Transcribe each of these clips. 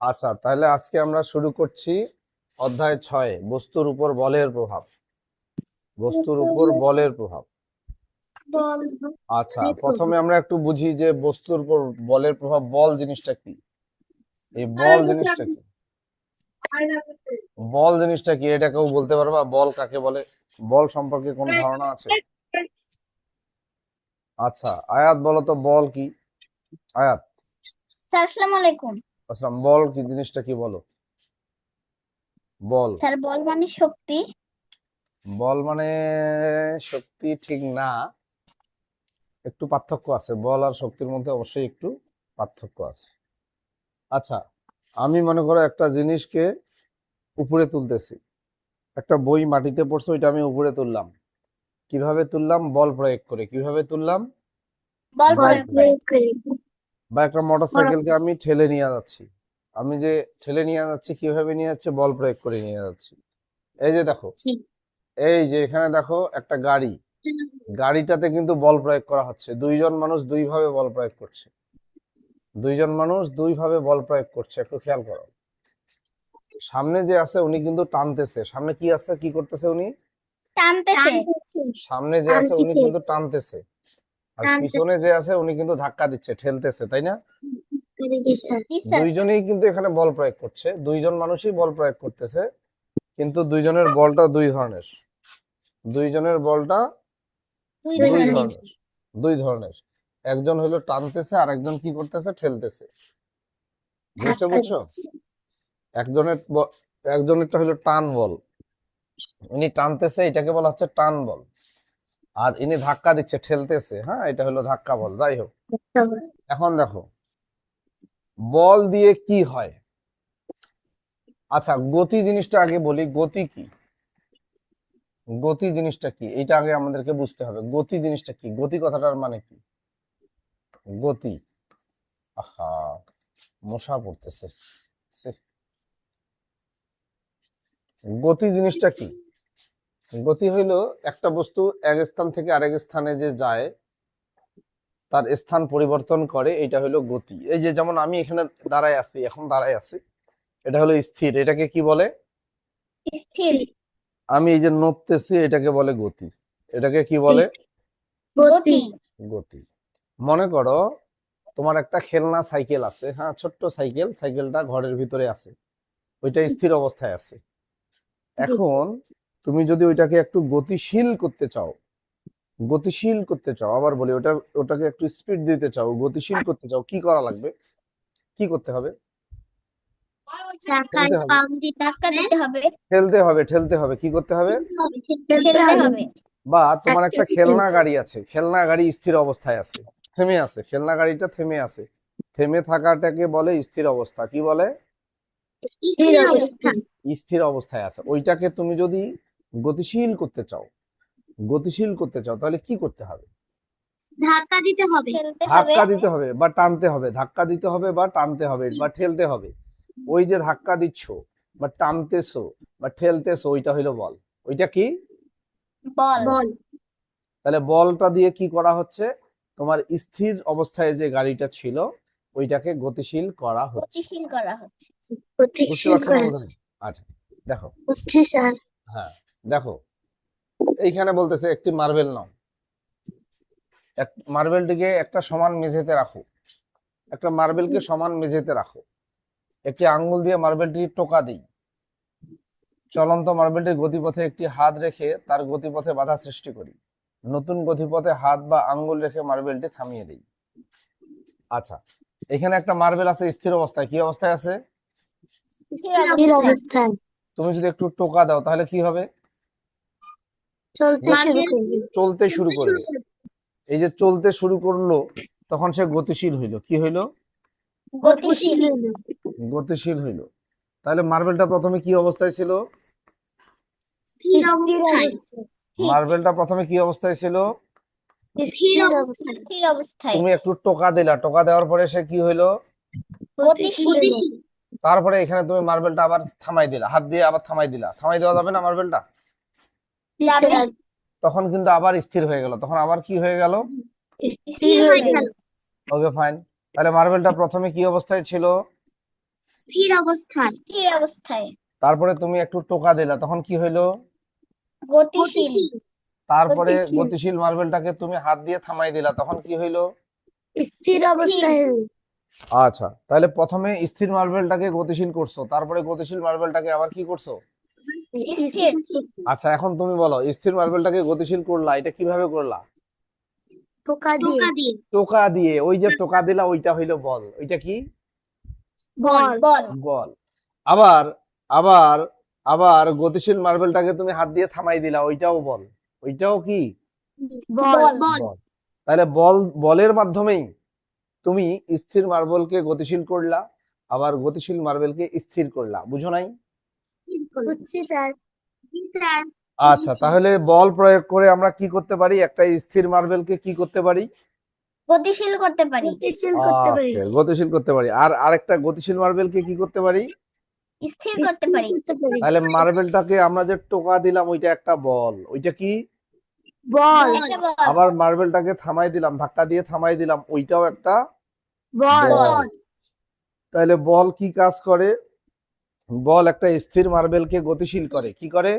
আচ্ছা, তাহলে আজকে আমরা শুরু করছি অধ্যায় 6, বস্তুর উপর বলের প্রভাব। বস্তুর উপর বলের প্রভাব। আচ্ছা, প্রথমে আমরা একটু বুঝি যে বস্তুর উপর বলের প্রভাব, বল জিনিসটা কি। এই বল জিনিসটা কি? বল জিনিসটা কি এটা কেউ বলতে পারবা? বল কাকে বলে? বল সম্পর্কে কোনো ধারণা আছে? আচ্ছা, আয়াত বলো তো বল কি? আয়াত। স্যার আসসালামু আলাইকুম। আসলাম, বল কি জিনিসটা কি বলো? বল। স্যার বল মানে শক্তি। বল মানে শক্তি ঠিক না, একটু পার্থক্য আছে। বল আর শক্তির মধ্যে অবশ্যই একটু পার্থক্য আছে। আচ্ছা, আমি মনে করো একটা জিনিসকে উপরে তুলতেছি, একটা বই মাটিতে পড়ছে, ওইটা আমি উপরে তুললাম। কিভাবে তুললাম? বল প্রয়োগ করে। কিভাবে তুললাম? বল বল প্রয়োগ করে। বা একটা মোটরসাইকেলকে আমি ঠেলে নিয়ে যাচ্ছি, আমি যে ঠেলে নিয়ে যাচ্ছি কিভাবে নিয়ে যাচ্ছি? বল প্রয়োগ করে নিয়ে যাচ্ছি। এই যে দেখো, এই যে এখানে দেখো একটা গাড়ি, গাড়িটাতে কিন্তু বল প্রয়োগ করা হচ্ছে। দুইজন মানুষ দুইভাবে বল প্রয়োগ করছে। দুইজন মানুষ দুইভাবে বল প্রয়োগ করছে, একটু খেয়াল করো। সামনে যে আছে উনি কিন্তু টানতেছে। সামনে কি আছে, কি করতেছে উনি? টানতেছে। সামনে যে আছে উনি কিন্তু টানতেছে, আর পিছনে যে আছে উনি কিন্তু ধাক্কা দিচ্ছে, ঠেলতেছে, তাই না? জি স্যার। দুইজনেই কিন্তু এখানে বল প্রয়োগ করছে, দুইজন মানুষই বল প্রয়োগ করতেছে, কিন্তু দুইজনের বলটা দুই ধরনের। দুইজনের বলটা দুই দুই ধরনের। ধরনের। দুই ধরনের। একজন হলো টানতেছে আর একজন কি করতেছে? ঠেলতেছে। জিনিসটা বুঝছো? একজনের একজনেরটা হলো টান বল, ইনি টানতেছে, এটাকে বলা হচ্ছে টান বল। আর ইনি ধাক্কা দিচ্ছে, ঠেলতেছে, হ্যাঁ, এটা হলো ধাক্কা বল। যাই হোক, এখন দেখো বল দিয়ে কি হয়। আচ্ছা, গতি জিনিসটা আগে বলি। গতি কি? গতি জিনিসটা কি এটা আগে আমাদেরকে বুঝতে হবে। গতি জিনিসটা কি? গতি কথাটার মানে কি? গতি। আহা, মশা পড়তেছে। ছি। গতি জিনিসটা কি? গতি হইলো একটা বস্তু এক স্থান থেকে আরেক স্থানে যে যায়, তার স্থান পরিবর্তন করে, এটা হলো গতি। এই যে যেমন আমি এখানে দাঁড়ায় আছি, এখন দাঁড়ায় আছি, এটা হলো স্থির। এটাকে কি বলে? স্থির। আমি এই যে নড়তেছি, এটাকে বলে গতি। এটাকে কি বলে? গতি। গতি। মনে করো তোমার একটা খেলনা সাইকেল আছে, হ্যাঁ, ছোট্ট সাইকেল, সাইকেলটা ঘরের ভিতরে আছে, ওইটা স্থির অবস্থায় আছে। এখন তুমি যদি ওইটাকে একটু গতিশীল করতে চাও, গতিশীল করতে চাও, আবার বলি, ওটাকে একটু স্পিড দিতে চাও, গতিশীল করতে চাও, কি করা লাগবে? কি করতে হবে? চাকার ঠেলতে হবে। পাম দিয়ে ধাক্কা দিতে হবে। ঠেলতে হবে, ঠেলতে হবে। কি করতে হবে? ঠেলতে হবে। বা তোমার একটা খেলনা গাড়ি আছে, খেলনা গাড়ি স্থির অবস্থায় আছে, থেমে আছে, খেলনা গাড়িটা থেমে আছে। থেমে থাকাটাকে বলে স্থির অবস্থা। কি বলে? স্থির অবস্থা। স্থির অবস্থায় আছে। ওইটাকে তুমি যদি গতিশীল করতে চাও, গতিশীল করতে চাও, তাহলে কি করতে হবে? ধাক্কা দিতে হবে। ধাক্কা দিতে হবে বা টানতে হবে। ধাক্কা দিতে হবে বা টানতে হবে বা ঠেলতে হবে। ওই যে ধাক্কা দিচ্ছ বা টানতেছো বা ঠেলতেছো, ওইটা হইলো বল। ওইটা কি? বল। তাহলে বলটা দিয়ে কি করা হচ্ছে? তোমার স্থির অবস্থায় যে গাড়িটা ছিল, ওইটাকে গতিশীল করা হচ্ছে। গতিশীল করা হচ্ছে। বুঝতে পারছো না? বোঝেন? আচ্ছা, দেখো। স্যার। হ্যাঁ, দেখো, এইখানে বলতেছে একটি মার্বেল নাও। মার্বেলটিকে একটা সমান মেঝেতে রাখো। একটা মার্বেলকে সমান মেঝেতে রাখো। একটি আঙ্গুল দিয়ে মার্বেলটি টোকা দিই। চলন্ত মার্বেলটির গতিপথে একটি হাত রেখে তার গতিপথে বাধা সৃষ্টি করি। নতুন গতিপথে হাত বা আঙ্গুল রেখে মার্বেলটি থামিয়ে দিই। আচ্ছা, এখানে একটা মার্বেল আছে স্থির অবস্থায়। কি অবস্থায় আছে? স্থির অবস্থায়। তুমি যদি একটু টোকা দাও তাহলে কি হবে? চলতে শুরু করবে। এই যে চলতে শুরু করলো, তখন সে গতিশীল হইলো। কি হইলো? গতিশীল। গতিশীল হইলো। তাহলে মার্বেলটা প্রথমে কি অবস্থায় ছিল? স্থির অবস্থায়। মার্বেলটা প্রথমে কি অবস্থায় ছিল? স্থির অবস্থায়। স্থির অবস্থায়। তুমি একটু টোকা দিলা, টোকা দেওয়ার পরে সে কি হইলো? গতিশীল। তারপরে এখানে তুমি মার্বেলটা আবার থামাই দিলা, হাত দিয়ে আবার থামাই দিলা। থামাই দেওয়া যাবে না মার্বেলটা? যাবে। তখন কিন্তু আবার স্থির হয়ে গেল। তখন আবার কি হয়ে গেল? স্থির হয়ে গেল। ওকে, ফাইন। তাহলে মার্বেলটা প্রথমে কি অবস্থায় ছিল? স্থির অবস্থায় স্থির অবস্থায় তারপরে তুমি একটু টোকা দিলা, তখন কি হইলো? গতিশীল তারপরে গতিশীল। গতিশীল মার্বেলটাকে তুমি হাত দিয়ে থামাই দিলা, তখন কি হইলো? স্থির অবস্থায় আচ্ছা, তাহলে প্রথমে স্থির মার্বেলটাকে গতিশীল করছো, তারপরে গতিশীল মার্বেলটাকে আবার কি করছো? স্থির আচ্ছা, এখন তুমি বলো, স্থির মার্বেলটাকে গতিশীল করলা, এটা কিভাবে করলা? টোকা দিয়ে টোকা দিয়ে। ওই যে টোকা দিলা ওইটা হইলো বল। ওইটা কি? বল বল বল। আবার আবার আবার গতিশীল মার্বেলটাকে তুমি হাত দিয়ে থামাই দিলা, ওইটাও বল। ওইটাও কি? বল বল। তাহলে বলের মাধ্যমেই তুমি স্থির মার্বেলকে গতিশীল করলা, আবার গতিশীল মার্বেলকে স্থির করলা। বুঝো নাই? বুঝছি স্যার স্যার আচ্ছা, তাহলে বল প্রয়োগ করে আমরা কি করতে পারি? একটা স্থির মার্বেলকে কি করতে পারি? গতিশীল করতে পারি Okay, গতিশীল করতে পারি। আর আরেকটা গতিশীল মার্বেলকে কি করতে পারি? স্থির করতে পারি তাহলে মার্বেলটাকে আমরা যে টোকা দিলাম ওইটা একটা বল। ওইটা কি? বল আবার মার্বেলটাকে থামাই দিলাম, ধাক্কা দিয়ে থামাই দিলাম, ওইটাও একটা বল বল। তাহলে বল কি কাজ করে? বল একটা স্থির মার্বেলকে গতিশীল করে। কি করে?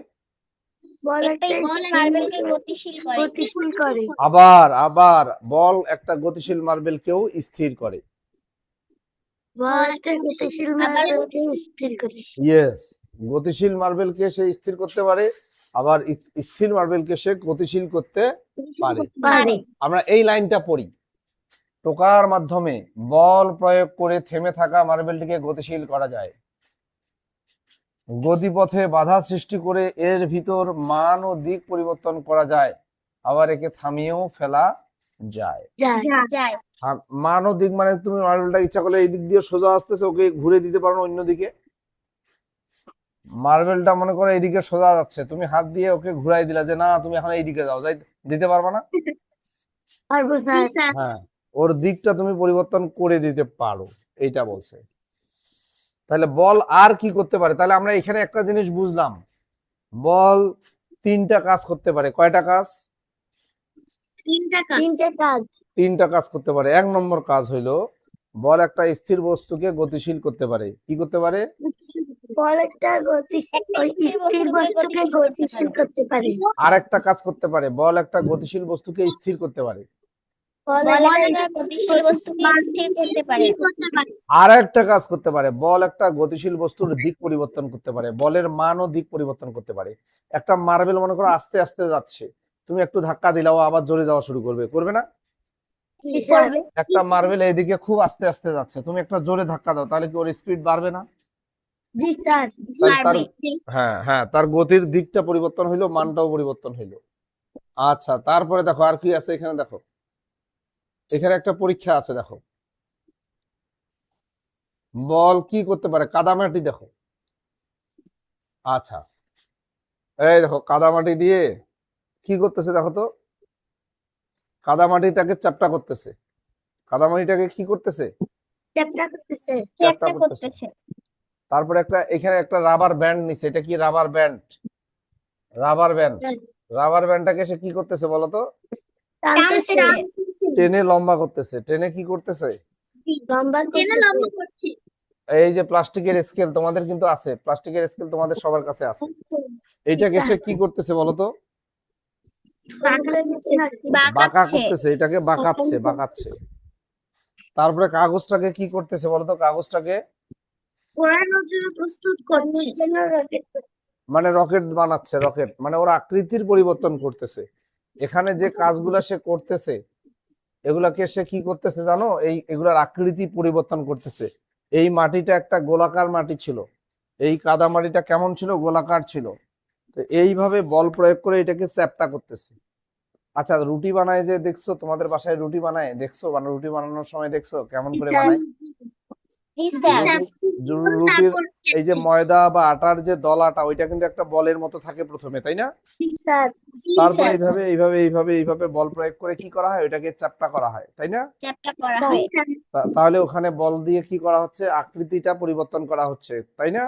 বল একটা মার্বেলকে গতিশীল করে আবার আবার বল একটা গতিশীল মার্বেলকেও স্থির করে। বল একটা গতিশীল মার্বেলকে স্থির করে ইয়েস, গতিশীল মার্বেলকে সে স্থির করতে পারে, আবার স্থির মার্বেলকে সে গতিশীল করতে পারে। আমরা এই লাইনটা পড়ি। টোকার মাধ্যমে বল প্রয়োগ করে থেমে থাকা মার্বেলটিকে গতিশীল করা যায়। গতিপথে বাধা সৃষ্টি করে এর ভিতর মান ও দিক পরিবর্তন করা যায়, আবার একে থামিয়েও ফেলা যায়। যায় মান ও দিক মানে তুমি মার্বেলটা ইচ্ছা করলে এই দিক দিয়ে সোজা আসতেছে, ওকে ঘুরে দিতে পারো অন্য দিকে। মার্বেলটা মনে করো এইদিকে সোজা যাচ্ছে, তুমি হাত দিয়ে ওকে ঘুরাই দিলা যে না তুমি এখন এইদিকে যাও, যাই দিতে পারবা না? হ্যাঁ, ওর দিকটা তুমি পরিবর্তন করে দিতে পারো, এইটা বলছে। তাহলে বল আর কি করতে পারে? তাহলে আমরা এখানে একটা জিনিস বুঝলাম, বল তিনটা কাজ করতে পারে। কয়টা কাজ? তিনটা কাজ করতে পারে। এক নম্বর কাজ হইলো বল একটা স্থির বস্তুকে গতিশীল করতে পারে। কি করতে পারে? বল একটা স্থির বস্তুকে গতিশীল করতে পারে আর একটা কাজ করতে পারে, বল একটা গতিশীল বস্তুকে স্থির করতে পারে। বল একটা গতিশীল বস্তুকে স্থির করতে পারে আর একটা কাজ করতে পারে, বল একটা গতিশীল বস্তুর দিক পরিবর্তন করতে পারে, বলের মান ও দিক পরিবর্তন করতে পারে। একটা মার্বেল মনে করো আস্তে আস্তে যাচ্ছে, তুমি একটু ধাক্কা দিলাও আবার জোরে যাওয়া শুরু করবে, করবে না? একটা মার্বেল এইদিকে খুব আস্তে আস্তে যাচ্ছে, তুমি একটা জোরে ধাক্কা দাও, তাহলে কি ওর স্পিড বাড়বে না? জি স্যার হ্যাঁ হ্যাঁ, তার গতির দিকটা পরিবর্তন হইলো, মানটাও পরিবর্তন হইলো। আচ্ছা, তারপরে দেখো আর কি আছে এখানে। দেখো এখানে একটা পরীক্ষা আছে, দেখো বল কি করতে পারে? কাদামাটি দেখো। আচ্ছা, এই দেখো কাদামাটি দিয়ে কি করতেছে দেখো তো। কাদামাটিটাকে চ্যাপ্টা করতেছে। কাদামাটিটাকে কি করতেছে? চ্যাপ্টা করতেছে। তারপরে এখানে একটা রাবার ব্যান্ড নিছে। এটা কি rubber band? Rubber band. Rubber ব্যান্ডটাকে সে কি করতেছে বলতো? টেনে লম্বা করতেছে। টেনে কি করতেছে? এই যে প্লাস্টিকের স্কেল তোমাদের কিন্তু আছে, প্লাস্টিকের স্কেল তোমাদের সবার কাছে আছে। এইটাকে সে কি করতেছে বলতো? বাঁকা করতেছে, এটাকে বাঁকাচ্ছে। তারপরে কাগজটাকে কি করতেছে বলতো? কাগজটাকে পোড়ানোর জন্য প্রস্তুত করছে মানে রকেট বানাচ্ছে। রকেট মানে ওর আকৃতির পরিবর্তন করতেছে। এখানে যে কাজগুলা সে করতেছে এগুলাকে সে কি করতেছে জানো? এগুলার আকৃতি পরিবর্তন করতেছে। এই মাটিটা একটা গোলাকার মাটি ছিল, এই কাদা মাটিটা কেমন ছিল? গোলাকার ছিল। তো এইভাবে বল প্রয়োগ করে এটাকে চ্যাপ্টা করতেছে। আচ্ছা, রুটি বানায় যে দেখছো, তোমাদের বাসায় রুটি বানায় দেখছো? মানে রুটি বানানোর সময় দেখছো কেমন করে বানায়? রুটির এই যে ময়দা বা আটার যে দলাটা, ওইটা কিন্তু একটা বলের মতো থাকে প্রথমে, তাই না? তারপরে এইভাবে বল প্রয়োগ করে কি করা হয়? ওইটাকে চ্যাপ্টা করা হয়, তাই না? তাহলে ওখানে বল দিয়ে কি করা হচ্ছে? আকৃতিটা পরিবর্তন করা হচ্ছে, তাই না?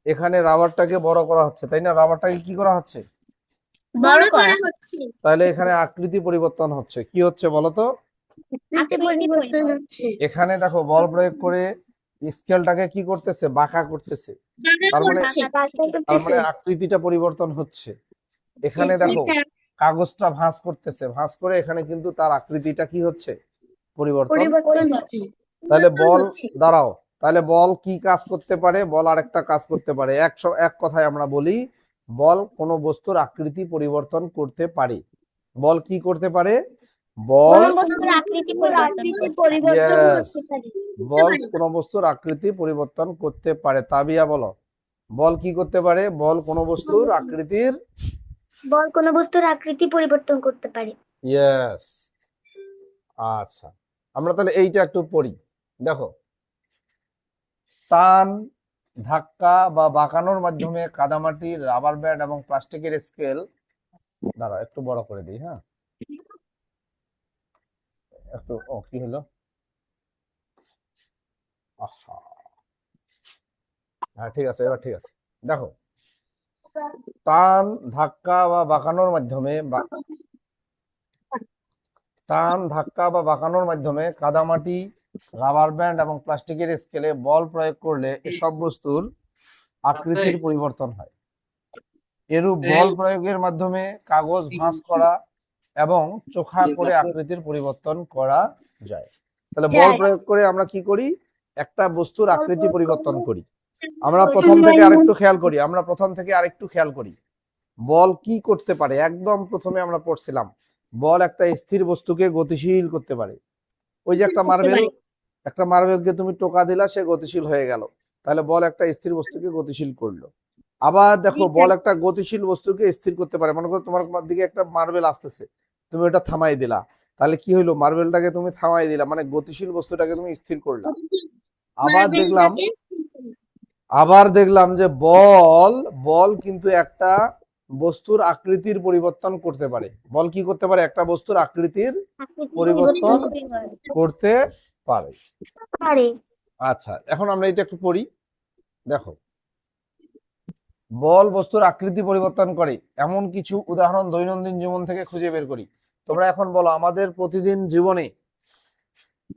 এখানে রাবারটাকে বড় করা হচ্ছে, তাই না? রাবারটাকে কি করা হচ্ছে? বড় করা হচ্ছে তাহলে এখানে আকৃতি পরিবর্তন হচ্ছে। কি হচ্ছে বলতো? পরিবর্তন হচ্ছে এখানে দেখো বল প্রয়োগ করে স্কেলটাকে কি করতেছে, বাঁকা করতেছে। তার মানে আকৃতিটা পরিবর্তন হচ্ছে। এখানে দেখো কাগজটা ভাঁজ করতেছে, ভাঁজ করে এখানে কিন্তু তার আকৃতিটা কি হচ্ছে, পরিবর্তন। তাহলে বল, দাঁড়াও, তাহলে বল কি কাজ করতে পারে, বল আরেকটা কাজ করতে পারে। এক কথায় আমরা বলি বল কোনো বস্তুর আকৃতি পরিবর্তন করতে পারে। বল কি করতে পারে, বল Yes, বল কোনো বস্তুর আকৃতি পরিবর্তন করতে পারে। তাবিয়া বলো, বল কি করতে পারে, বল কোনো বস্তুর আকৃতির, বল কোনো বস্তুর আকৃতি পরিবর্তন করতে পারে। ইয়েস। আচ্ছা, আমরা তাহলে এইটা একটু পড়ি। দেখো, টান, ধাক্কা বা বাঁকানোর মাধ্যমে কাদামাটি, রাবার ব্যান্ড এবং প্লাস্টিকের স্কেল, দাঁড়া একটু বড় করে দিই, হ্যাঁ একটু, কি হলো, আহা, হ্যাঁ ঠিক আছে, এবার ঠিক আছে। দেখো, টান, ধাক্কা বা বাঁকানোর মাধ্যমে কাদামাটি, রাবার ব্যান্ড এবং প্লাস্টিকের স্কেলে বল প্রয়োগ করলে এসব বস্তুর আকৃতির পরিবর্তন হয়। এরূপ বল প্রয়োগের মাধ্যমে কাগজ ভাঁজ করা এবং চোখা করে আকৃতির পরিবর্তন করা যায়। তাহলে বল প্রয়োগ করে আমরা কি করি, একটা বস্তুর আকৃতি পরিবর্তন করি। আমরা প্রথম থেকে আরেকটু খেয়াল করি বল কি করতে পারে। একদম প্রথমে আমরা পড়ছিলাম বল একটা স্থির বস্তুকে গতিশীল করতে পারে। ওই যে একটা মার্বেলকে তুমি টোকা দিলা, সে গতিশীল হয়ে গেল, তাহলে বল একটা স্থির বস্তুকে গতিশীল করলো। আবার দেখো, বল একটা গতিশীল বস্তুকে স্থির করতে পারে। মনে করো তোমার দিকে একটা মার্বেল আসতেছে, তুমি ওটা থামাই দিলা, তাহলে কি হইলো, মার্বেলটাকে তুমি থামাই দিলা, মানে গতিশীল বস্তুটাকে তুমি স্থির করলা। আবার দেখলাম যে বল কিন্তু একটা বস্তুর আকৃতির পরিবর্তন করতে পারে। বল কি করতে পারে, একটা বস্তুর আকৃতির পরিবর্তন করতে পারে। আচ্ছা, এখন আমরা এটা একটু পড়ি। দেখো, বল বস্তুর আকৃতি পরিবর্তন করে এমন কিছু উদাহরণ দৈনন্দিন জীবন থেকে খুঁজে বের করি। তোমরা এখন বলো, আমাদের প্রতিদিন জীবনে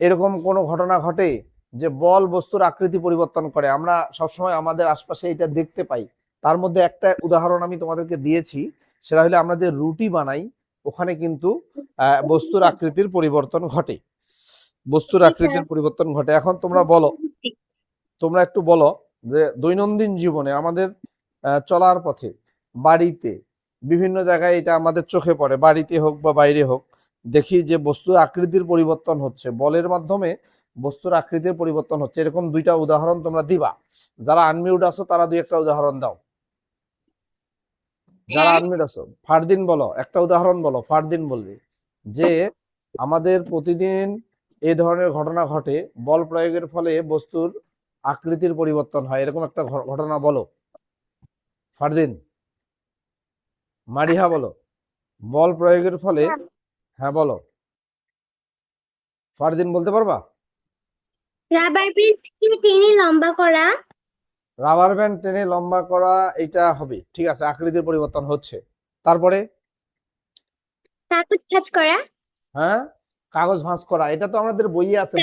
এরকম কোনো ঘটনা ঘটে যে বল বস্তুর আকৃতি পরিবর্তন করে? আমরা সবসময় আমাদের আশপাশে এটা দেখতে পাই। তার মধ্যে একটা উদাহরণ আমি তোমাদেরকে দিয়েছি, সেটা হলো আমরা যে রুটি বানাই, ওখানে কিন্তু বস্তুর আকৃতির পরিবর্তন ঘটে, এখন তোমরা একটু বলো যে দৈনন্দিন জীবনে আমাদের চলার পথে, বাড়িতে, বিভিন্ন জায়গায় এটা আমাদের চোখে পড়ে, বাড়িতে হোক বা বাইরে হোক, দেখি যে বস্তুর আকৃতির পরিবর্তন হচ্ছে, বলের মাধ্যমে বস্তুর আকৃতির পরিবর্তন হচ্ছে। এরকম দুইটা উদাহরণ তোমরা দিবা। যারা আনমিউট আছো তারা দুই একটা উদাহরণ দাও। যারা আনমিউট আছো, ফারদিন বলো, একটা উদাহরণ বলো। ফারদিন বলবে যে আমাদের প্রতিদিন এই ধরনের ঘটনা ঘটে, বল প্রয়োগের ফলে বস্তুর আকৃতির পরিবর্তন হয়, এরকম একটা ঘটনা বলো। ফারদিন। মারিহা বলো, বল প্রয়োগের ফলে, হ্যাঁ বলো, ফারদিন বলতে পারবা? রাবার ব্যান্ড টেনে লম্বা করা। রাবার ব্যান্ড টেনে লম্বা করা, এটা হবে, ঠিক আছে, আকৃতির পরিবর্তন হচ্ছে। তারপরে কাগজ ভাঁজ করা। হ্যাঁ, কাগজ ভাঁজ করা, এটা তো আমাদের বইয়ে আছে,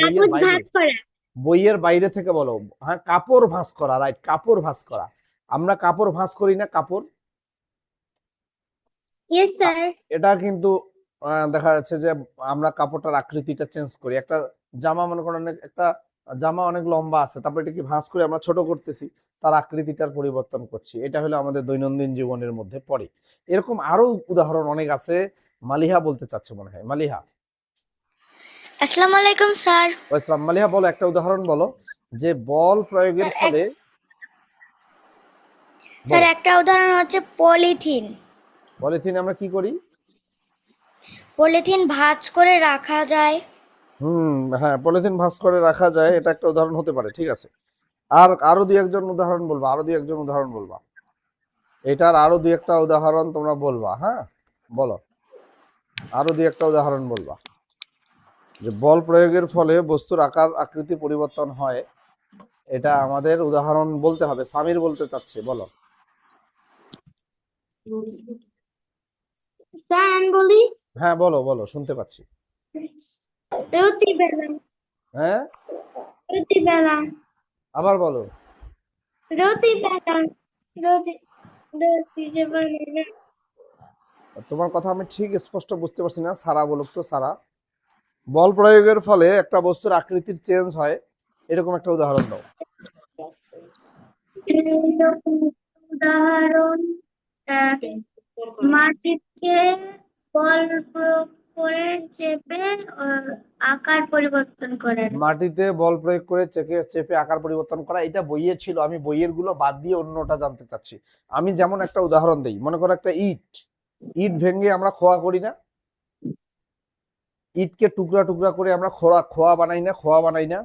বইয়ের বাইরে থেকে বলো। হ্যাঁ, কাপড় ভাঁজ করা, রাইট, কাপড় ভাঁজ করা। আমরা কাপড় ভাঁজ করি না, কাপড়। Yes sir. এটা কিন্তু দেখা যাচ্ছে যে আমরা কাপড়টার আকৃতিটা চেঞ্জ করি। একটা জামা, মনে করেন একটা জামা অনেক লম্বা আছে, তারপর এটা কি ভাঁজ করে আমরা ছোট করতেছি, তার আকৃতিটার পরিবর্তন করছি। এটা হলো আমাদের দৈনন্দিন জীবনের মধ্যে পড়ে। এরকম আরো উদাহরণ অনেক আছে। মালিহা বলতে চাচ্ছে মনে হয়, মালিহা। আসসালামু আলাইকুম স্যার। ওয়ালাইকুম। মালিহা বলো, একটা উদাহরণ বলো যে বল প্রয়োগের ফলে। স্যার, একটা উদাহরণ হচ্ছে পলিথিন। পলিথিন আমরা কি করি? পলিথিন ভাঁজ করে রাখা যায়। হ্যাঁ, পলিথিন ভাঁজ করে রাখা যায়, এটা একটা উদাহরণ হতে পারে, ঠিক আছে। আরো দুই একজন উদাহরণ বলবা, এটার আরো দুই একটা উদাহরণ তোমরা বলবা। হ্যাঁ বলো, আরো দুই একটা উদাহরণ বলবা যে বল প্রয়োগের ফলে বস্তুর আকার আকৃতি পরিবর্তন হয়। এটা আমাদের উদাহরণ বলতে হবে। সামির বলতে চাচ্ছে, বলো। স্যার আমি বলি। হ্যাঁ বলো বলো, শুনতে পাচ্ছি। রুটি বেলা। হ্যাঁ, রুটি বেলা। আবার বলো। রতি পাতা রতি রতি যে বানায় তোমার কথা আমি ঠিক স্পষ্ট বুঝতে পারছি না, সারা বলুক তো সারা। বল প্রয়োগের ফলে একটা বস্তুর আকৃতির চেঞ্জ হয়, এরকম একটা উদাহরণ দাও। এরকম উদাহরণ আহ, মাটিতে বল প্রয়োগ করে চেপে আকার পরিবর্তন করে। মাটিতে বল প্রয়োগ করে চেপে চেপে আকার পরিবর্তন করা, এটা বইয়ে ছিল, আমি বইয়ের গুলো বাদ দিয়ে অন্যটা জানতে চাচ্ছি। আমি যেমন একটা উদাহরণ দেই, মনে করো একটা ইট, ইট ভেঙে আমরা খোয়া করি না, ইটকে টুকরা টুকরা করে আমরা খোয়া বানাই না, খোয়া বানাই না,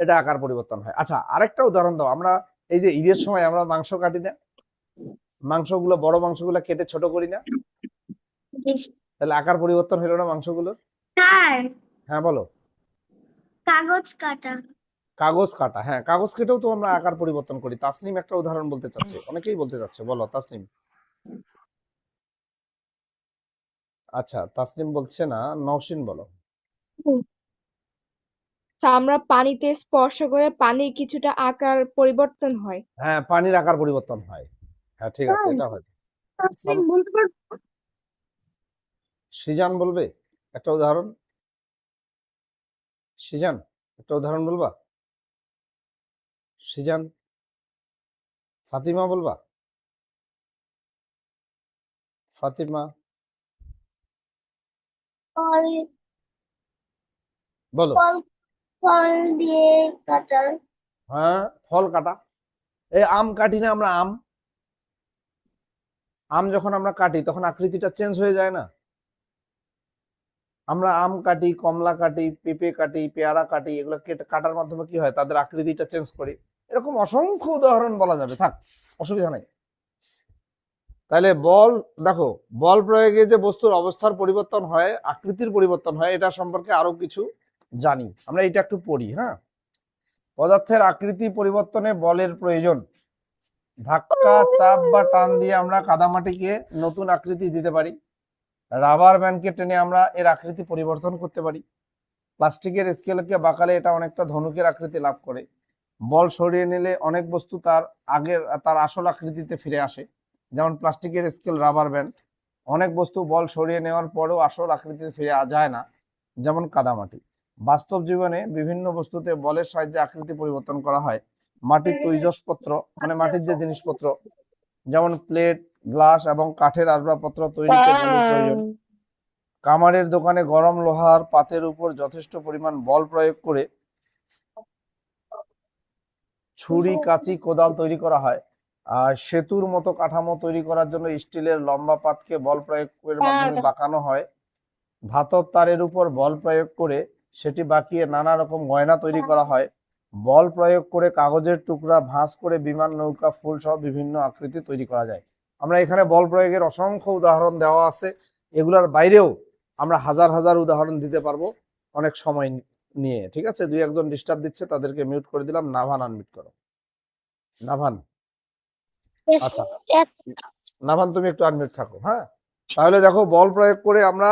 এটা আকার পরিবর্তন হয়। আচ্ছা, আরেকটা উদাহরণ দাও। আমরা এই যে ঈদের সময় আমরা মাংস কাটি না, মাংসগুলো বড় মাংসগুলো কেটে ছোট করি না, তাহলে আকার পরিবর্তন হলো না মাংসগুলোর? স্যার, হ্যাঁ বলো। কাগজ কাটা। কাগজ কাটা, হ্যাঁ কাগজ কেটেও তো আমরা আকার পরিবর্তন করি। তাসনিম একটা উদাহরণ বলতে চাচ্ছে, অনেকেই বলতে চাচ্ছে, বলো তাসনিম। আচ্ছা, তাসনিম বলছে না, নওশিন বলো। আমরা পানিতে স্পর্শ করে পানির কিছুটা আকার পরিবর্তন হয়। হ্যাঁ, পানির আকার পরিবর্তন হয়। হ্যাঁ ঠিক আছে, এটা হয়। বলতে পারবো? সিজান বলবে একটা উদাহরণ? সিজান, একটা উদাহরণ বলবা? সিজান, ফাতিমা বলবা? ফাতিমা ফল বলো। ফল ফল দিয়ে কাটা। হ্যাঁ, ফল কাটা। এই আম কাটি না আমরা, আম আম যখন আমরা কাটি তখন আকৃতিটা চেঞ্জ হয়ে যায় না? আমরা আম কাটি, কমলা কাটি, পেঁপে কাটি, পেয়ারা কাটি, এগুলো কাটার মাধ্যমে কি হয়, তাদের আকৃতিটা চেঞ্জ করি। এরকম অসংখ্য উদাহরণ বলা যাবে, থাক, অসুবিধা নাই। তাহলে বল, দেখো, বল প্রয়োগে যে বস্তুর অবস্থার পরিবর্তন হয়, আকৃতির পরিবর্তন হয়, এটা সম্পর্কে আরো কিছু জানি আমরা, এটা একটু পড়ি। হ্যাঁ, পদার্থের আকৃতি পরিবর্তনে বলের প্রয়োজন। ধাক্কা, চাপ বা টান দিয়ে আমরা কাদামাটিকে নতুন আকৃতি দিতে পারি। রাবার ব্যান্ডকে টেনে আমরা এর আকৃতি পরিবর্তন করতে পারি। প্লাস্টিকের স্কেলকে বাঁকালে এটা অনেকটা ধনুকের আকৃতি লাভ করে। বল সরিয়ে নিলে অনেক বস্তু তার আসল আকৃতিতে ফিরে আসে, যেমন প্লাস্টিকের স্কেল, রাবার ব্যান্ড। অনেক বস্তু বল সরিয়ে নেওয়ার পরেও আসল আকৃতিতে ফিরে যায় না, যেমন কাদামাটি। বাস্তব জীবনে বিভিন্ন বস্তুতে বলের সাহায্যে আকৃতি পরিবর্তন করা হয়। মাটির তৈজসপত্র, মানে মাটির যে জিনিসপত্র, যেমন প্লেট, গ্লাস এবং কাঠের আসবাবপত্র তৈরিতে বলের প্রয়োজন। কামারের দোকানে গরম লোহার পাতের উপর যথেষ্ট পরিমাণ বল প্রয়োগ করে ছুরি, কাঁচি, কোদাল তৈরি করা হয়। আর সেতুর মতো কাঠামো তৈরি করার জন্য স্টিলের লম্বা পাতকে বল প্রয়োগের মাধ্যমে বাঁকানো হয়। ধাতব তারের উপর বল প্রয়োগ করে সেটি বাঁকিয়ে নানা রকম গয়না তৈরি করা হয়। বল প্রয়োগ করে কাগজের টুকরা ভাঁজ করে বিমান, নৌকা, ফুল সহ বিভিন্ন আকৃতি তৈরি করা যায়। আমরা এখানে বল প্রয়োগের অসংখ্য উদাহরণ দেওয়া আছে, এগুলোর বাইরেও আমরা হাজার হাজার উদাহরণ দিতে পারবো অনেক সময় নিয়ে। ঠিক আছে, দুই একজন ডিস্টার্ব দিচ্ছে, তাদেরকে মিউট করে দিলাম। নাভান আনমিউট করো। নাভান, আচ্ছা নাভান তুমি একটু আনমিউট থাকো। হ্যাঁ, তাহলে দেখো, বল প্রয়োগ করে আমরা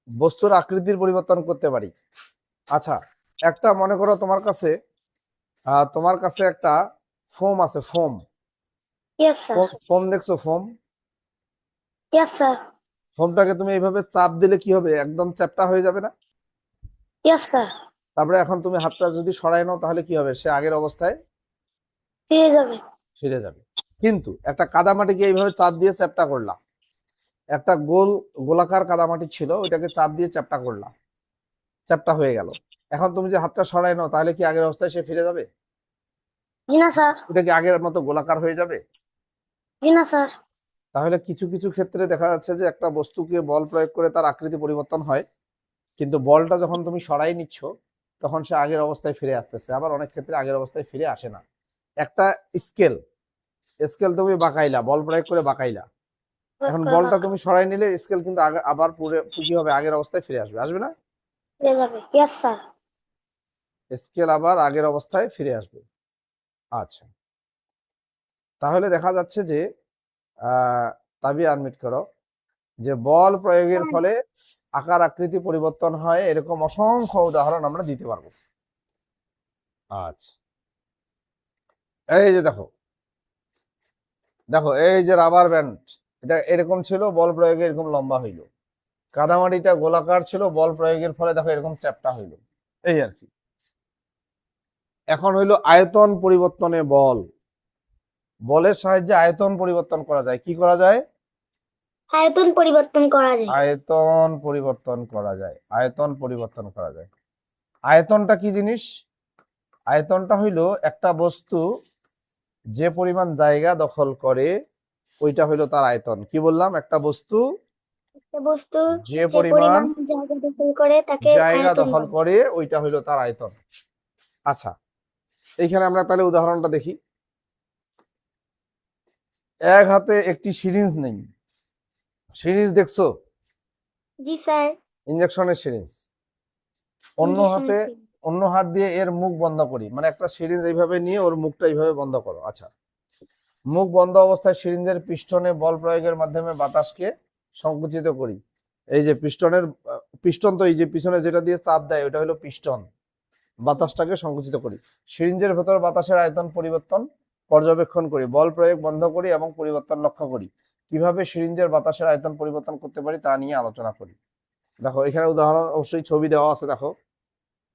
বস্তুর আকৃতির পরিবর্তন করতে পারি। আচ্ছা, একটা মনে করো তোমার কাছে একটা ফোম আছে, ফোম। Yes sir. ফোম দেখছো, ফোম? Yes sir. ফোমটাকে তুমি এইভাবে চাপ দিলে কি হবে, একদম চ্যাপ্টা হয়ে যাবে না? Yes sir. তারপরে এখন তুমি হাতটা যদি সরাই নাও তাহলে কি হবে, সে আগের অবস্থায় ফিরে যাবে। ফিরে যাবে। কিন্তু একটা কাদামাটিকে এইভাবে চাপ দিয়ে চ্যাপ্টা করলাম, একটা গোলাকার কাদামাটি ছিল, ওইটাকে চাপ দিয়ে চ্যাপ্টা করলাম, চ্যাপ্টা হয়ে গেল। এখন তুমি যে হাতটা সরাই নাও তাহলে কি আগের অবস্থায় সে ফিরে যাবে? জি না স্যার। ওটা কি আগের মতো গোলাকার হয়ে যাবে? জি না স্যার। তাহলে কিছু কিছু ক্ষেত্রে দেখা যাচ্ছে যে একটা বস্তুকে বল প্রয়োগ করে তার আকৃতি পরিবর্তন হয়, কিন্তু বলটা যখন তুমি সরাই নিচ্ছ তখন সে আগের অবস্থায় ফিরে আসতেছে, আবার অনেক ক্ষেত্রে আগের অবস্থায় ফিরে আসে না। একটা স্কেল, স্কেল তুমি বাঁকাইলা, বল প্রয়োগ করে বাঁকাইলা, এখন বলটা তুমি সরাই নিলে স্কেল কিন্তু আবার পুরো কি হবে, আগের অবস্থায় ফিরে আসবে, আসবে না? ফিরে যাবে। Yes sir. স্কেল আবার আগের অবস্থায় ফিরে আসবে। আচ্ছা, তাহলে দেখা যাচ্ছে যে তাবি আনমিট করো, যে বল প্রয়োগের ফলে আকার আকৃতি পরিবর্তন হয়, এরকম অসংখ্য উদাহরণ আমরা দিতে পারবো। আচ্ছা, এই যে দেখো দেখো এই যে রাবার ব্যান্ড, এটা এরকম ছিল, বল প্রয়োগে এরকম লম্বা হইলো। কাদামাটিটা গোলাকার ছিল, বল প্রয়োগের ফলে দেখো এরকম চ্যাপ্টা হইলো। এই আর কি। এখন হইলো আয়তন পরিবর্তনে বল। বলের সাহায্যে আয়তন পরিবর্তন করা যায়। কি করা যায়? আয়তন পরিবর্তন করা যায়। আয়তন পরিবর্তন করা যায়। আয়তন পরিবর্তন করা যায়। আয়তনটা কি জিনিস? আয়তনটা হইলো একটা বস্তু যে পরিমাণ জায়গা দখল করে ওইটা হইলো তার আয়তন। কি বললাম? একটা বস্তু একটা বস্তু যে যে পরিমাণ পরিমাণ জায়গা দখল করে তাকে জায়গা আয়তন দখল বলে। করে ওইটা হইলো তার আয়তন। আচ্ছা, এইখানে আমরা তাহলে উদাহরণটা দেখি। এক হাতে একটি সিরিঞ্জ নেই। সিরিঞ্জ দেখছো? জি স্যার। ইনজেকশনের সিরিঞ্জ। অন্য জি হাতে শুনেছি। অন্য হাত দিয়ে এর মুখ বন্ধ করি, মানে একটা সিরিঞ্জ এইভাবে নিয়ে ওর মুখটা এইভাবে বন্ধ করো। আচ্ছা, মুখ বন্ধ অবস্থায় সিরিঞ্জের পিস্টনে বল প্রয়োগের মাধ্যমে বাতাসকে সংকুচিত করি। এই যে পিস্টনের পিস্টন, তো এই যে পিছনে যেটা দিয়ে চাপ দেয় ওটা হলো পিস্টন। বাতাসটাকে সংকুচিত করি। সিরিঞ্জের ভেতর বাতাসের আয়তন পরিবর্তন পর্যবেক্ষণ করি, বল প্রয়োগ বন্ধ করি এবং পরিবর্তন লক্ষ্য করি। কিভাবে সিরিঞ্জের বাতাসের আয়তন পরিবর্তন করতে পারি তা নিয়ে আলোচনা করি। দেখো এখানে উদাহরণ অবশ্যই ছবি দেওয়া আছে। দেখো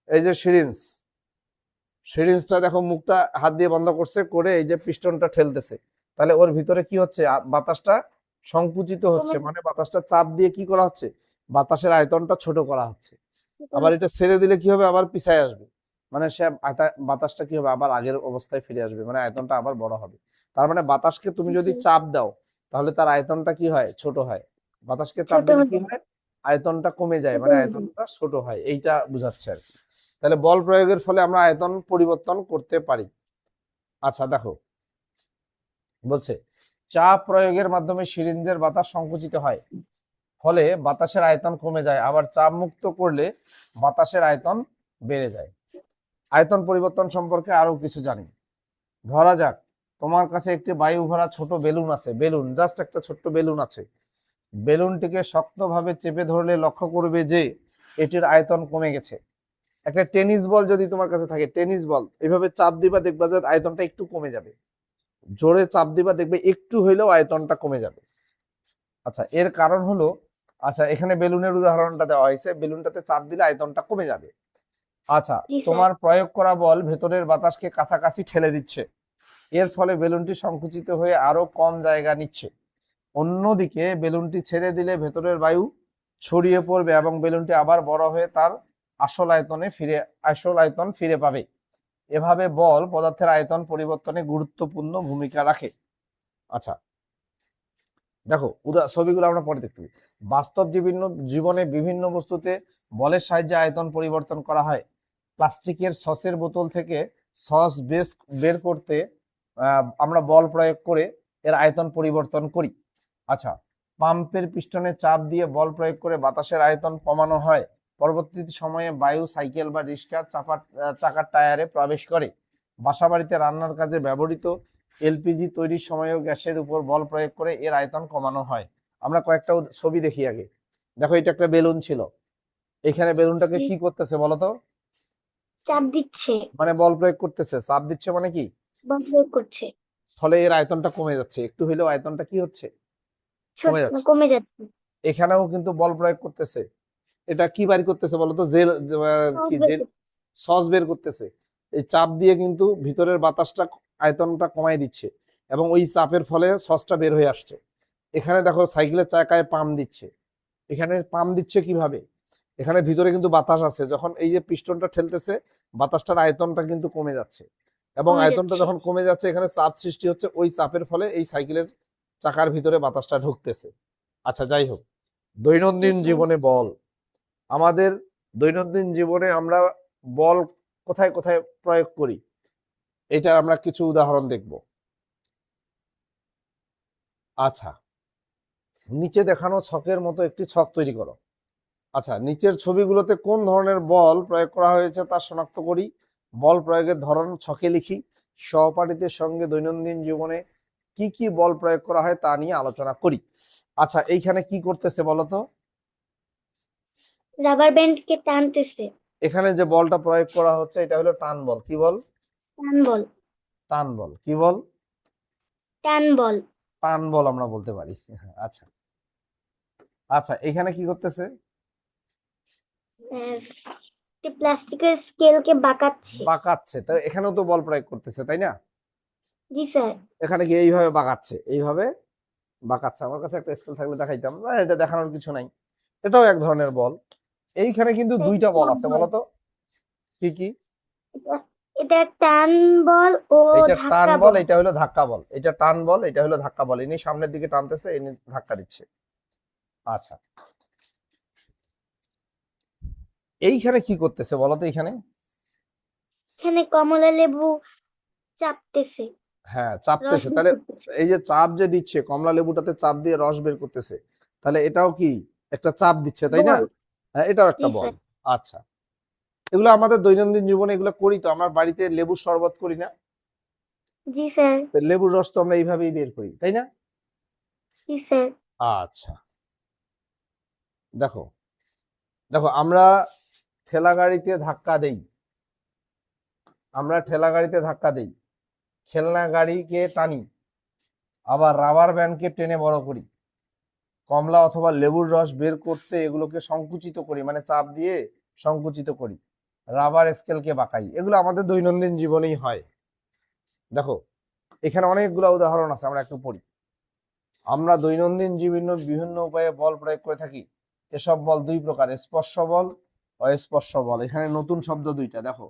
এই যে সিরিঞ্জ, সিরিঞ্জটা দেখো মুখটা হাত দিয়ে বন্ধ করছে, করে এই যে পিস্টনটা ঠেলতেছে, তাহলে ওর ভিতরে কি হচ্ছে? বাতাসটা সংকুচিত হচ্ছে, মানে বাতাসটা চাপ দিয়ে কি করা হচ্ছে? বাতাসের আয়তনটা ছোট করা হচ্ছে। আবার এটা ছেড়ে দিলে কি হবে? আবার পিছায় আসবে, মানে সে বাতাসটা কি হবে? আবার আগের অবস্থায় ফিরে আসবে, মানে আয়তনটা আবার বড় হবে। তার মানে বাতাসকে তুমি যদি চাপ দাও তাহলে তার আয়তনটা কি হয়? ছোট হয়। বাতাসকে চাপ ছোট দিলে কি হতে হয়? আয়তনটা কমে যায়, ছোট মানে হয়ে যায়। আয়তনটা ছোট হয়। এইটা বোঝাচ্ছে আর কি। তাহলে বল প্রয়োগের ফলে আমরা আয়তন পরিবর্তন করতে পারি। আচ্ছা দেখো, বলছে চাপ প্রয়োগের মাধ্যমে সিরিঞ্জের বাতাস সংকুচিত হয়, ফলে বাতাসের আয়তন কমে যায়। আবার চাপ মুক্ত করলে বাতাসের আয়তন বেড়ে যায়। আয়তন পরিবর্তন সম্পর্কে আরো কিছু জানি। ধরা যাক তোমার কাছে একটি বায়ু ভরা ছোট বেলুন আছে। বেলুন, জাস্ট একটা ছোট্ট বেলুন আছে। বেলুনটিকে শক্তভাবে চেপে ধরলে লক্ষ্য করবে যে এটির আয়তন কমে গেছে। একটা টেনিস বল যদি তোমার কাছে থাকে, টেনিস বল এইভাবে চাপ দিবা, দেখবা যে আয়তনটা একটু কমে যাবে। জোরে চাপ দিবা, দেখবে একটু হইলেও আয়তনটা কমে যাবে। আচ্ছা, এর কারণ হলো, আচ্ছা এখানে বেলুনের উদাহরণটা দেওয়া হয়েছে, বেলুনটাতে চাপ দিলে আয়তনটা কমে যাবে। আচ্ছা, জি স্যার। তোমার প্রয়োগ করা বল ভেতরের বাতাসকে কাছাকাছি ঠেলে দিচ্ছে, এর ফলে বেলুনটি সংকুচিত হয়ে আরো কম জায়গা নিচ্ছে। অন্যদিকে বেলুনটি ছেড়ে দিলে ভেতরের বায়ু ছড়িয়ে পড়বে এবং বেলুনটি আবার বড় হয়ে তার আসল আয়তন ফিরে পাবে। এভাবে বল পদার্থের আয়তন পরিবর্তনে গুরুত্বপূর্ণ ভূমিকা রাখে। আচ্ছা দেখো ছবিগুলো আমরা পরে দেখতে পাই। বাস্তব জীবনে বিভিন্ন বস্তুতে বলের সাহায্যে আয়তন পরিবর্তন করা হয়। প্লাস্টিকের সসের বোতল থেকে সস বের করতে আমরা বল প্রয়োগ করে এর আয়তন পরিবর্তন করি। আচ্ছা, পাম্পের পিস্টনে চাপ দিয়ে বল প্রয়োগ করে বাতাসের আয়তন কমানো হয়। পরবর্তী সময়ে বায়ু সাইকেল বা রিক্সার চাকার টায়ারে প্রবেশ করে। বাসাবাড়িতে রান্নার কাজে ব্যবহৃত এলপিজি তৈরির সময়ও গ্যাসের উপর বল প্রয়োগ করে এর আয়তন কমানো হয়। আমরা কয়েকটা ছবি দেখি আগে। দেখো এটা একটা বেলুন ছিল, এখানে বেলুনটাকে জি, কি করতেছে বলতো? চাপ দিচ্ছে। মানে বল প্রয়োগ করতেছে। চাপ দিচ্ছে মানে কি? বল প্রয়োগ করছে। ফলে এর আয়তনটা কমে যাচ্ছে, একটু হইলেও আয়তনটা কি হচ্ছে? ছোট কমে যাচ্ছে। কমে যাচ্ছে। এখানেও কিন্তু বল প্রয়োগ করতেছে। এটা কি বাড়ি করতেছে বলতো? জেল, সহজ কি বের জেল, করছে। সস বের করতেছে। এই চাপ দিয়ে কিন্তু ভিতরের বাতাসটা আয়তনটা কমায় দিচ্ছে এবং ওই চাপের ফলে সসটা বের হয়ে আসছে। এখানে দেখো সাইকেলের চাকায় পাম্প দিচ্ছে। এখানে পাম্প দিচ্ছে কিভাবে? এখানে ভিতরে কিন্তু বাতাস আছে, যখন এই যে পিস্টনটা ঠেলতেছে বাতাসটার আয়তনটা কিন্তু কমে যাচ্ছে, এবং কমে আয়তনটা যাচ্ছে। যখন কমে যাচ্ছে এখানে চাপ সৃষ্টি হচ্ছে, ওই চাপের ফলে এই সাইকেলের চাকার ভিতরে বাতাসটা ঢুকতেছে। আচ্ছা যাই হোক, জি দৈনন্দিন স্যার। জীবনে বল। আমাদের দৈনন্দিন জীবনে আমরা বল কোথায় কোথায় প্রয়োগ করি, এটা আমরা কিছু উদাহরণ দেখব। আচ্ছা, নিচে দেখানো ছকের মতো একটি ছক তৈরি করো। আচ্ছা, নিচের ছবিগুলোতে কোন ধরনের বল প্রয়োগ করা হয়েছে তা শনাক্ত করি। বল প্রয়োগের ধরন ছকে লিখি। সহপাঠীদের সঙ্গে দৈনন্দিন জীবনে কি কি বল প্রয়োগ করা হয় তা নিয়ে আলোচনা করি। আচ্ছা, এইখানে কি করতেছে বলতো? রাবার ব্যান্ডকে টানতেছে। এখানে যে বলটা প্রয়োগ করা হচ্ছে এটা হলো টান বল। কি বল? টান বল। টান বল। কি বল? টান বল। টান বল আমরা বলতে পারি। হ্যাঁ, আচ্ছা আচ্ছা, এখানে কি করতেছে? প্লাস্টিকের স্কেলকে বাঁকাচ্ছে। বাঁকাচ্ছে। তাই এখানেও তো বল প্রয়োগ করতেছে, তাই না? জি স্যার। এখানে কি এইভাবে বাঁকাচ্ছে, এইভাবে বাঁকাচ্ছে। আমার কাছে একটা স্কেল থাকলে দেখাইতাম, না এটা দেখানোর কিছু নাই। এটাও এক ধরনের বল। এইখানে কিন্তু দুইটা বল আছে, বলো তো কি কি? এটা টান বল ও এটা টান ধাক্কা বল, বল। এটা হলো ধাক্কা বল। এটা টান বল, এটা হলো ধাক্কা বল। ইনি সামনের দিকে টানতেছে, ইনি ধাক্কা দিচ্ছে। আচ্ছা, এইখানে কি করতেছে বলো তো? এইখানে এখানে কমলা লেবু চাপতেছে, হ্যাঁ রস চাপতেছে। বের তাহলে করতেছে। এই যে চাপ যে দিচ্ছে, কমলা লেবুটাতে চাপ দিয়ে রস বের করতেছে, তাহলে এটাও কি একটা চাপ দিচ্ছে, তাই না? বল। হ্যাঁ, এটাও একটা জি বল। স্যার। আচ্ছা, এগুলো আমাদের দৈনন্দিন জীবনে এগুলো করি তো। আমার বাড়িতে লেবুর শরবত করি না? জি স্যার। তো লেবুর রস তো আমরা এইভাবেই বের করি, তাই না? জি স্যার। আচ্ছা, দেখো দেখো, আমরা ঠেলা গাড়িতে ধাক্কা দেই, আমরা ঠেলা গাড়িতে ধাক্কা দেই, খেলনা গাড়িকে টানি, আবার রাবার ব্যান্ডকে টেনে বড় করি, কমলা অথবা লেবুর রস বের করতে এগুলোকে সংকুচিত করি, মানে চাপ দিয়ে সংকুচিত করি, রাবার স্কেলকে বাঁকাই। এগুলো আমাদের দৈনন্দিন জীবনেই হয়। দেখো এখানে অনেকগুলো উদাহরণ আছে, আমরা একটু পড়ি। আমরা দৈনন্দিন জীবনে বিভিন্ন উপায়ে বল প্রয়োগ করে থাকি। এসব বল দুই প্রকার, স্পর্শ বল, অস্পর্শ বল। এখানে নতুন শব্দ দুইটা দেখো,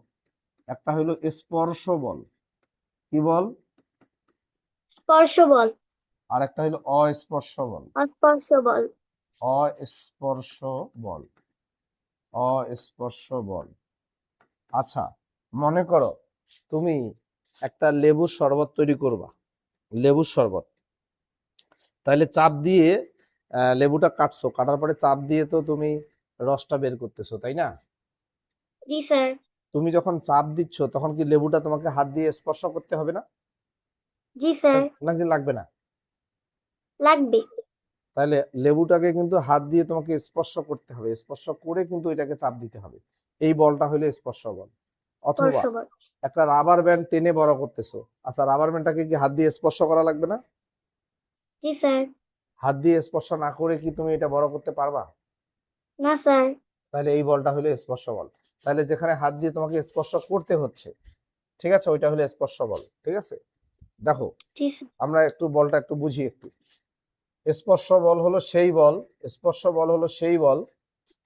একটা হলো স্পর্শ বল। কি বল? স্পর্শ বল। আর একটা হলো অস্পর্শ বল। অস্পর্শ বল। অস্পর্শ বল। অস্পর্শ বল। আচ্ছা, মনে করো তুমি একটা লেবুর শরবত তৈরি করবা, লেবুর শরবত। তাহলে চাপ দিয়ে লেবুটা কাটছো, কাটার পরে চাপ দিয়ে তো তুমি রসটা বের করতেছো, তাই না? জি স্যার। তুমি যখন চাপ দিচ্ছ তখন কি লেবুটা তোমাকে হাত দিয়ে স্পর্শ করতে হবে না? জি স্যার। নাকি লাগবে না? লাগবে। তাহলে লেবুটাকে কিন্তু হাত দিয়ে তোমাকে স্পর্শ করতে হবে, স্পর্শ করে কিন্তু এটাকে চাপ দিতে হবে। এই বলটা হলো স্পর্শ বল। স্পর্শ অথবা বল। একটা রাবার ব্যান্ড টেনে বড় করতেছো, আচ্ছা রাবার ব্যান্ডটাকে কি হাত দিয়ে স্পর্শ করা লাগবে না? জি স্যার। হাত দিয়ে স্পর্শ না করে কি তুমি এটা বড় করতে পারবা? না স্যার। তাহলে এই বলটা হলো স্পর্শ বল। তাহলে যেখানে হাত দিয়ে তোমাকে স্পর্শ করতে হচ্ছে, ঠিক আছে, ওইটা হলো স্পর্শ বল। ঠিক আছে, দেখো জি স্যার। আমরা একটু বলটা একটু বুঝি একটু। স্পর্শ বল হলো সেই বল, স্পর্শ বল হলো সেই বল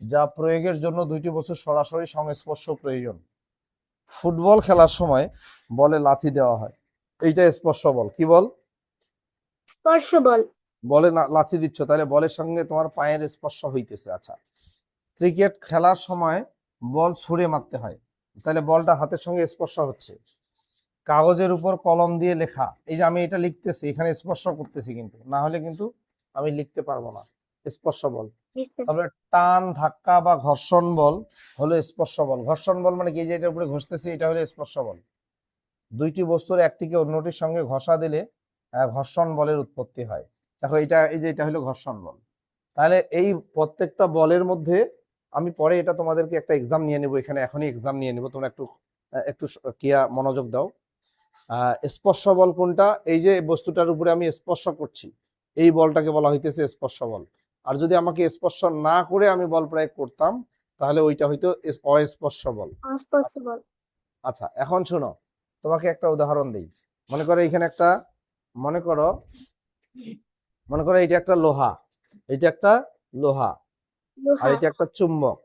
যা প্রয়োগের জন্য দুইটি বস্তু সরাসরি সংস্পর্শ প্রয়োজন। ফুটবল খেলার সময় বলে লাথি দেওয়া হয়, এইটা স্পর্শ বল। কি বল? স্পর্শ বল। বলে লাথি দিচ্ছ, তাহলে বলের সঙ্গে তোমার পায়ের স্পর্শ হইতেছে। আচ্ছা, ক্রিকেট খেলার সময় বল ছুঁড়ে মারতে হয়, তাহলে বলটা হাতের সঙ্গে স্পর্শ হচ্ছে। কাগজের উপর কলম দিয়ে লেখা, এই যে আমি এটা লিখতেছি, এখানে স্পর্শ করতেছি, কিন্তু না হলে কিন্তু আমি লিখতে পারবো না, স্পর্শ বল। জি স্যার। তারপরে টান, ধাক্কা বা ঘর্ষণ বল হলো স্পর্শ বল। ঘর্ষণ বল মানে কি, যে এটার উপরে ঘষতেছি, এটা হলো স্পর্শ বল। দুইটি বস্তুর একটিকে অন্যটির সঙ্গে ঘষা দিলে ঘর্ষণ বলের উৎপত্তি হয়। দেখো এটা, এই যে এটা হলো ঘর্ষণ বল। তাহলে এই প্রত্যেকটা বলের মধ্যে আমি পরে এটা তোমাদেরকে একটা এক্সাম নিয়ে নেবো, এখানে এখনই এক্সাম নিয়ে নেবো, তোমরা একটু একটু কিয়া মনোযোগ দাও। স্পর্শ বল কোনটা? এই যে বস্তুটার উপরে আমি স্পর্শ করছি, এই বলটাকে বলা হইতেছে স্পর্শ বল। আর যদি আমাকে স্পর্শ না করে আমি বল প্রয়োগ করতাম, তাহলে ওইটা হইতো অস্পর্শ বল। অস্পর্শ বল। আচ্ছা, এখন শোনো, তোমাকে একটা উদাহরণ দিই। মনে করো এখানে একটা, মনে করো মনে করো এটা একটা লোহা, এটা একটা লোহা, আর লোহা। এটা একটা চুম্বক।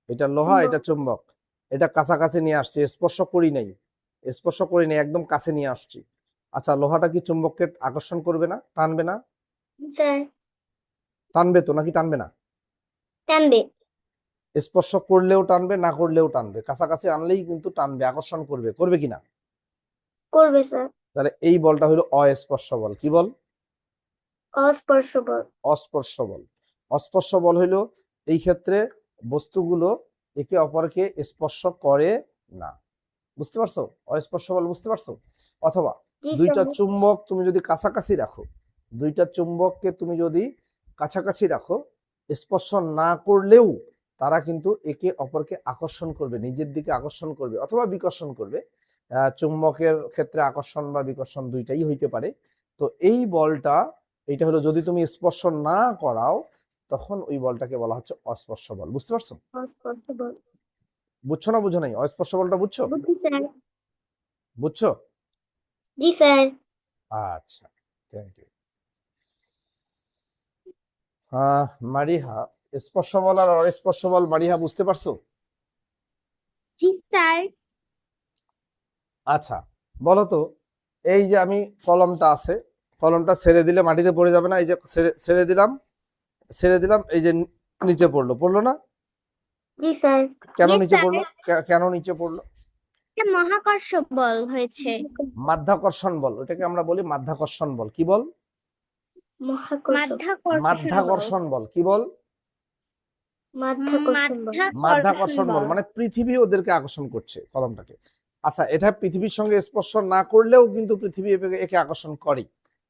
এটা লোহা, চুম্বক। এটা চুম্বক। এটা কাছাকাছি নিয়ে আসছি, স্পর্শ করি নাই, স্পর্শ করি নাই, একদম কাছে নিয়ে আসছি। আচ্ছা, লোহাটা কি চুম্বককে আকর্ষণ করবে না, টানবে না? স্যার। টানবে তো, নাকি টানবে না? টানবে। স্পর্শ করলেও টানবে, না করলেও টানবে, কাছাকাছি আনলেই কিন্তু টানবে, আকর্ষণ করবে, করবে কিনা? করবে স্যার। তাহলে এই বলটা হলো অস্পর্শ বল। কি বল? অস্পর্শ বল। অস্পর্শ বল। অস্পর্শ বল হইলো এই ক্ষেত্রে বস্তুগুলো একে অপরকে স্পর্শ করে না। বুঝতে পারছো? অস্পর্শ বল বুঝতে পারছো? অথবা জি দুইটা স্যার। চুম্বক তুমি যদি কাছাকাছি রাখো, দুইটা চুম্বককে তুমি যদি কাছাকাছি রাখো, স্পর্শ না করলেও তারা কিন্তু একে অপরকে আকর্ষণ করবে, নিজের দিকে আকর্ষণ করবে অথবা বিকর্ষণ করবে। চুম্বকের ক্ষেত্রে আকর্ষণ বা বিকর্ষণ দুইটাই হইতে পারে। তো এই বলটা, এটা হলো যদি তুমি স্পর্শ না করাও তখন ওই বলটাকে বলা হচ্ছে অস্পর্শ বল। বুঝতে পারছো? অস্পর্শ বল। বুঝছো না বুঝো নাই? অস্পর্শ বলটা বুঝছো? বুঝছি স্যার। বুঝছো? জি স্যার। আচ্ছা, থ্যাংক ইউ। মারিহা, স্পর্শ বল আর অস্পর্শ বল মারিহা বুঝতে পারছো? জি স্যার। আচ্ছা, বলো তো, এই যে আমি কলমটা আছে, কলমটা ছেড়ে দিলে মাটিতে পড়ে যাবে না? এই যে ছেড়ে দিলাম, এই যে নিচে পড়লো না? জি স্যার। কেন Yes, নিচে sir. পড়লো? কেন নিচে পড়লো? এটা মহাকর্ষ বল হয়েছে। মাধ্যাকর্ষণ বল, ওটাকে আমরা বলি মাধ্যাকর্ষণ বল। কি বল? মাধ্যাকর্ষণ বল। কি বল? মাধ্যাকর্ষণ বল মানে পৃথিবী ওদেরকে আকর্ষণ করছে কলমটাকে। আচ্ছা, এটা পৃথিবীর সঙ্গে স্পর্শ না করলেও কিন্তু পৃথিবী একে আকর্ষণ করে,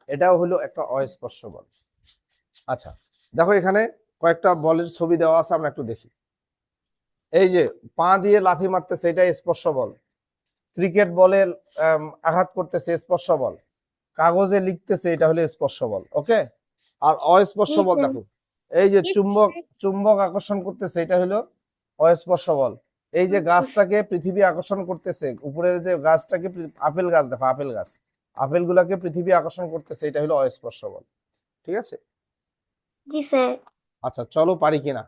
এটাও হলো একটা অস্পর্শ বল। আচ্ছা, দেখো এখানে কয়েকটা বলের ছবি দেওয়া আছে, আমরা একটু দেখি। এই যে পা দিয়ে লাথি মারতেছে, এটা স্পর্শ বল। ক্রিকেট বলে আঘাত করতেছে, স্পর্শ বল। কাগজে লিখতেছে, এটা হলো স্পর্শ বল। ওকে, আর অস্পর্শ বল দেখো, এই যে চুম্বক আকর্ষণ করতেছে, এটা হলো অস্পর্শ বল। এই যে গাছটাকে পৃথিবী আকর্ষণ করতেছে, উপরের যে গাছটাকে, আপেল গাছ দেখো, আপেল গাছ, আপেল গুলাকে পৃথিবী আকর্ষণ করতেছে, এটা হলো অস্পর্শ বল। ঠিক আছে? জি স্যার। আচ্ছা, চলো পারি কিনা।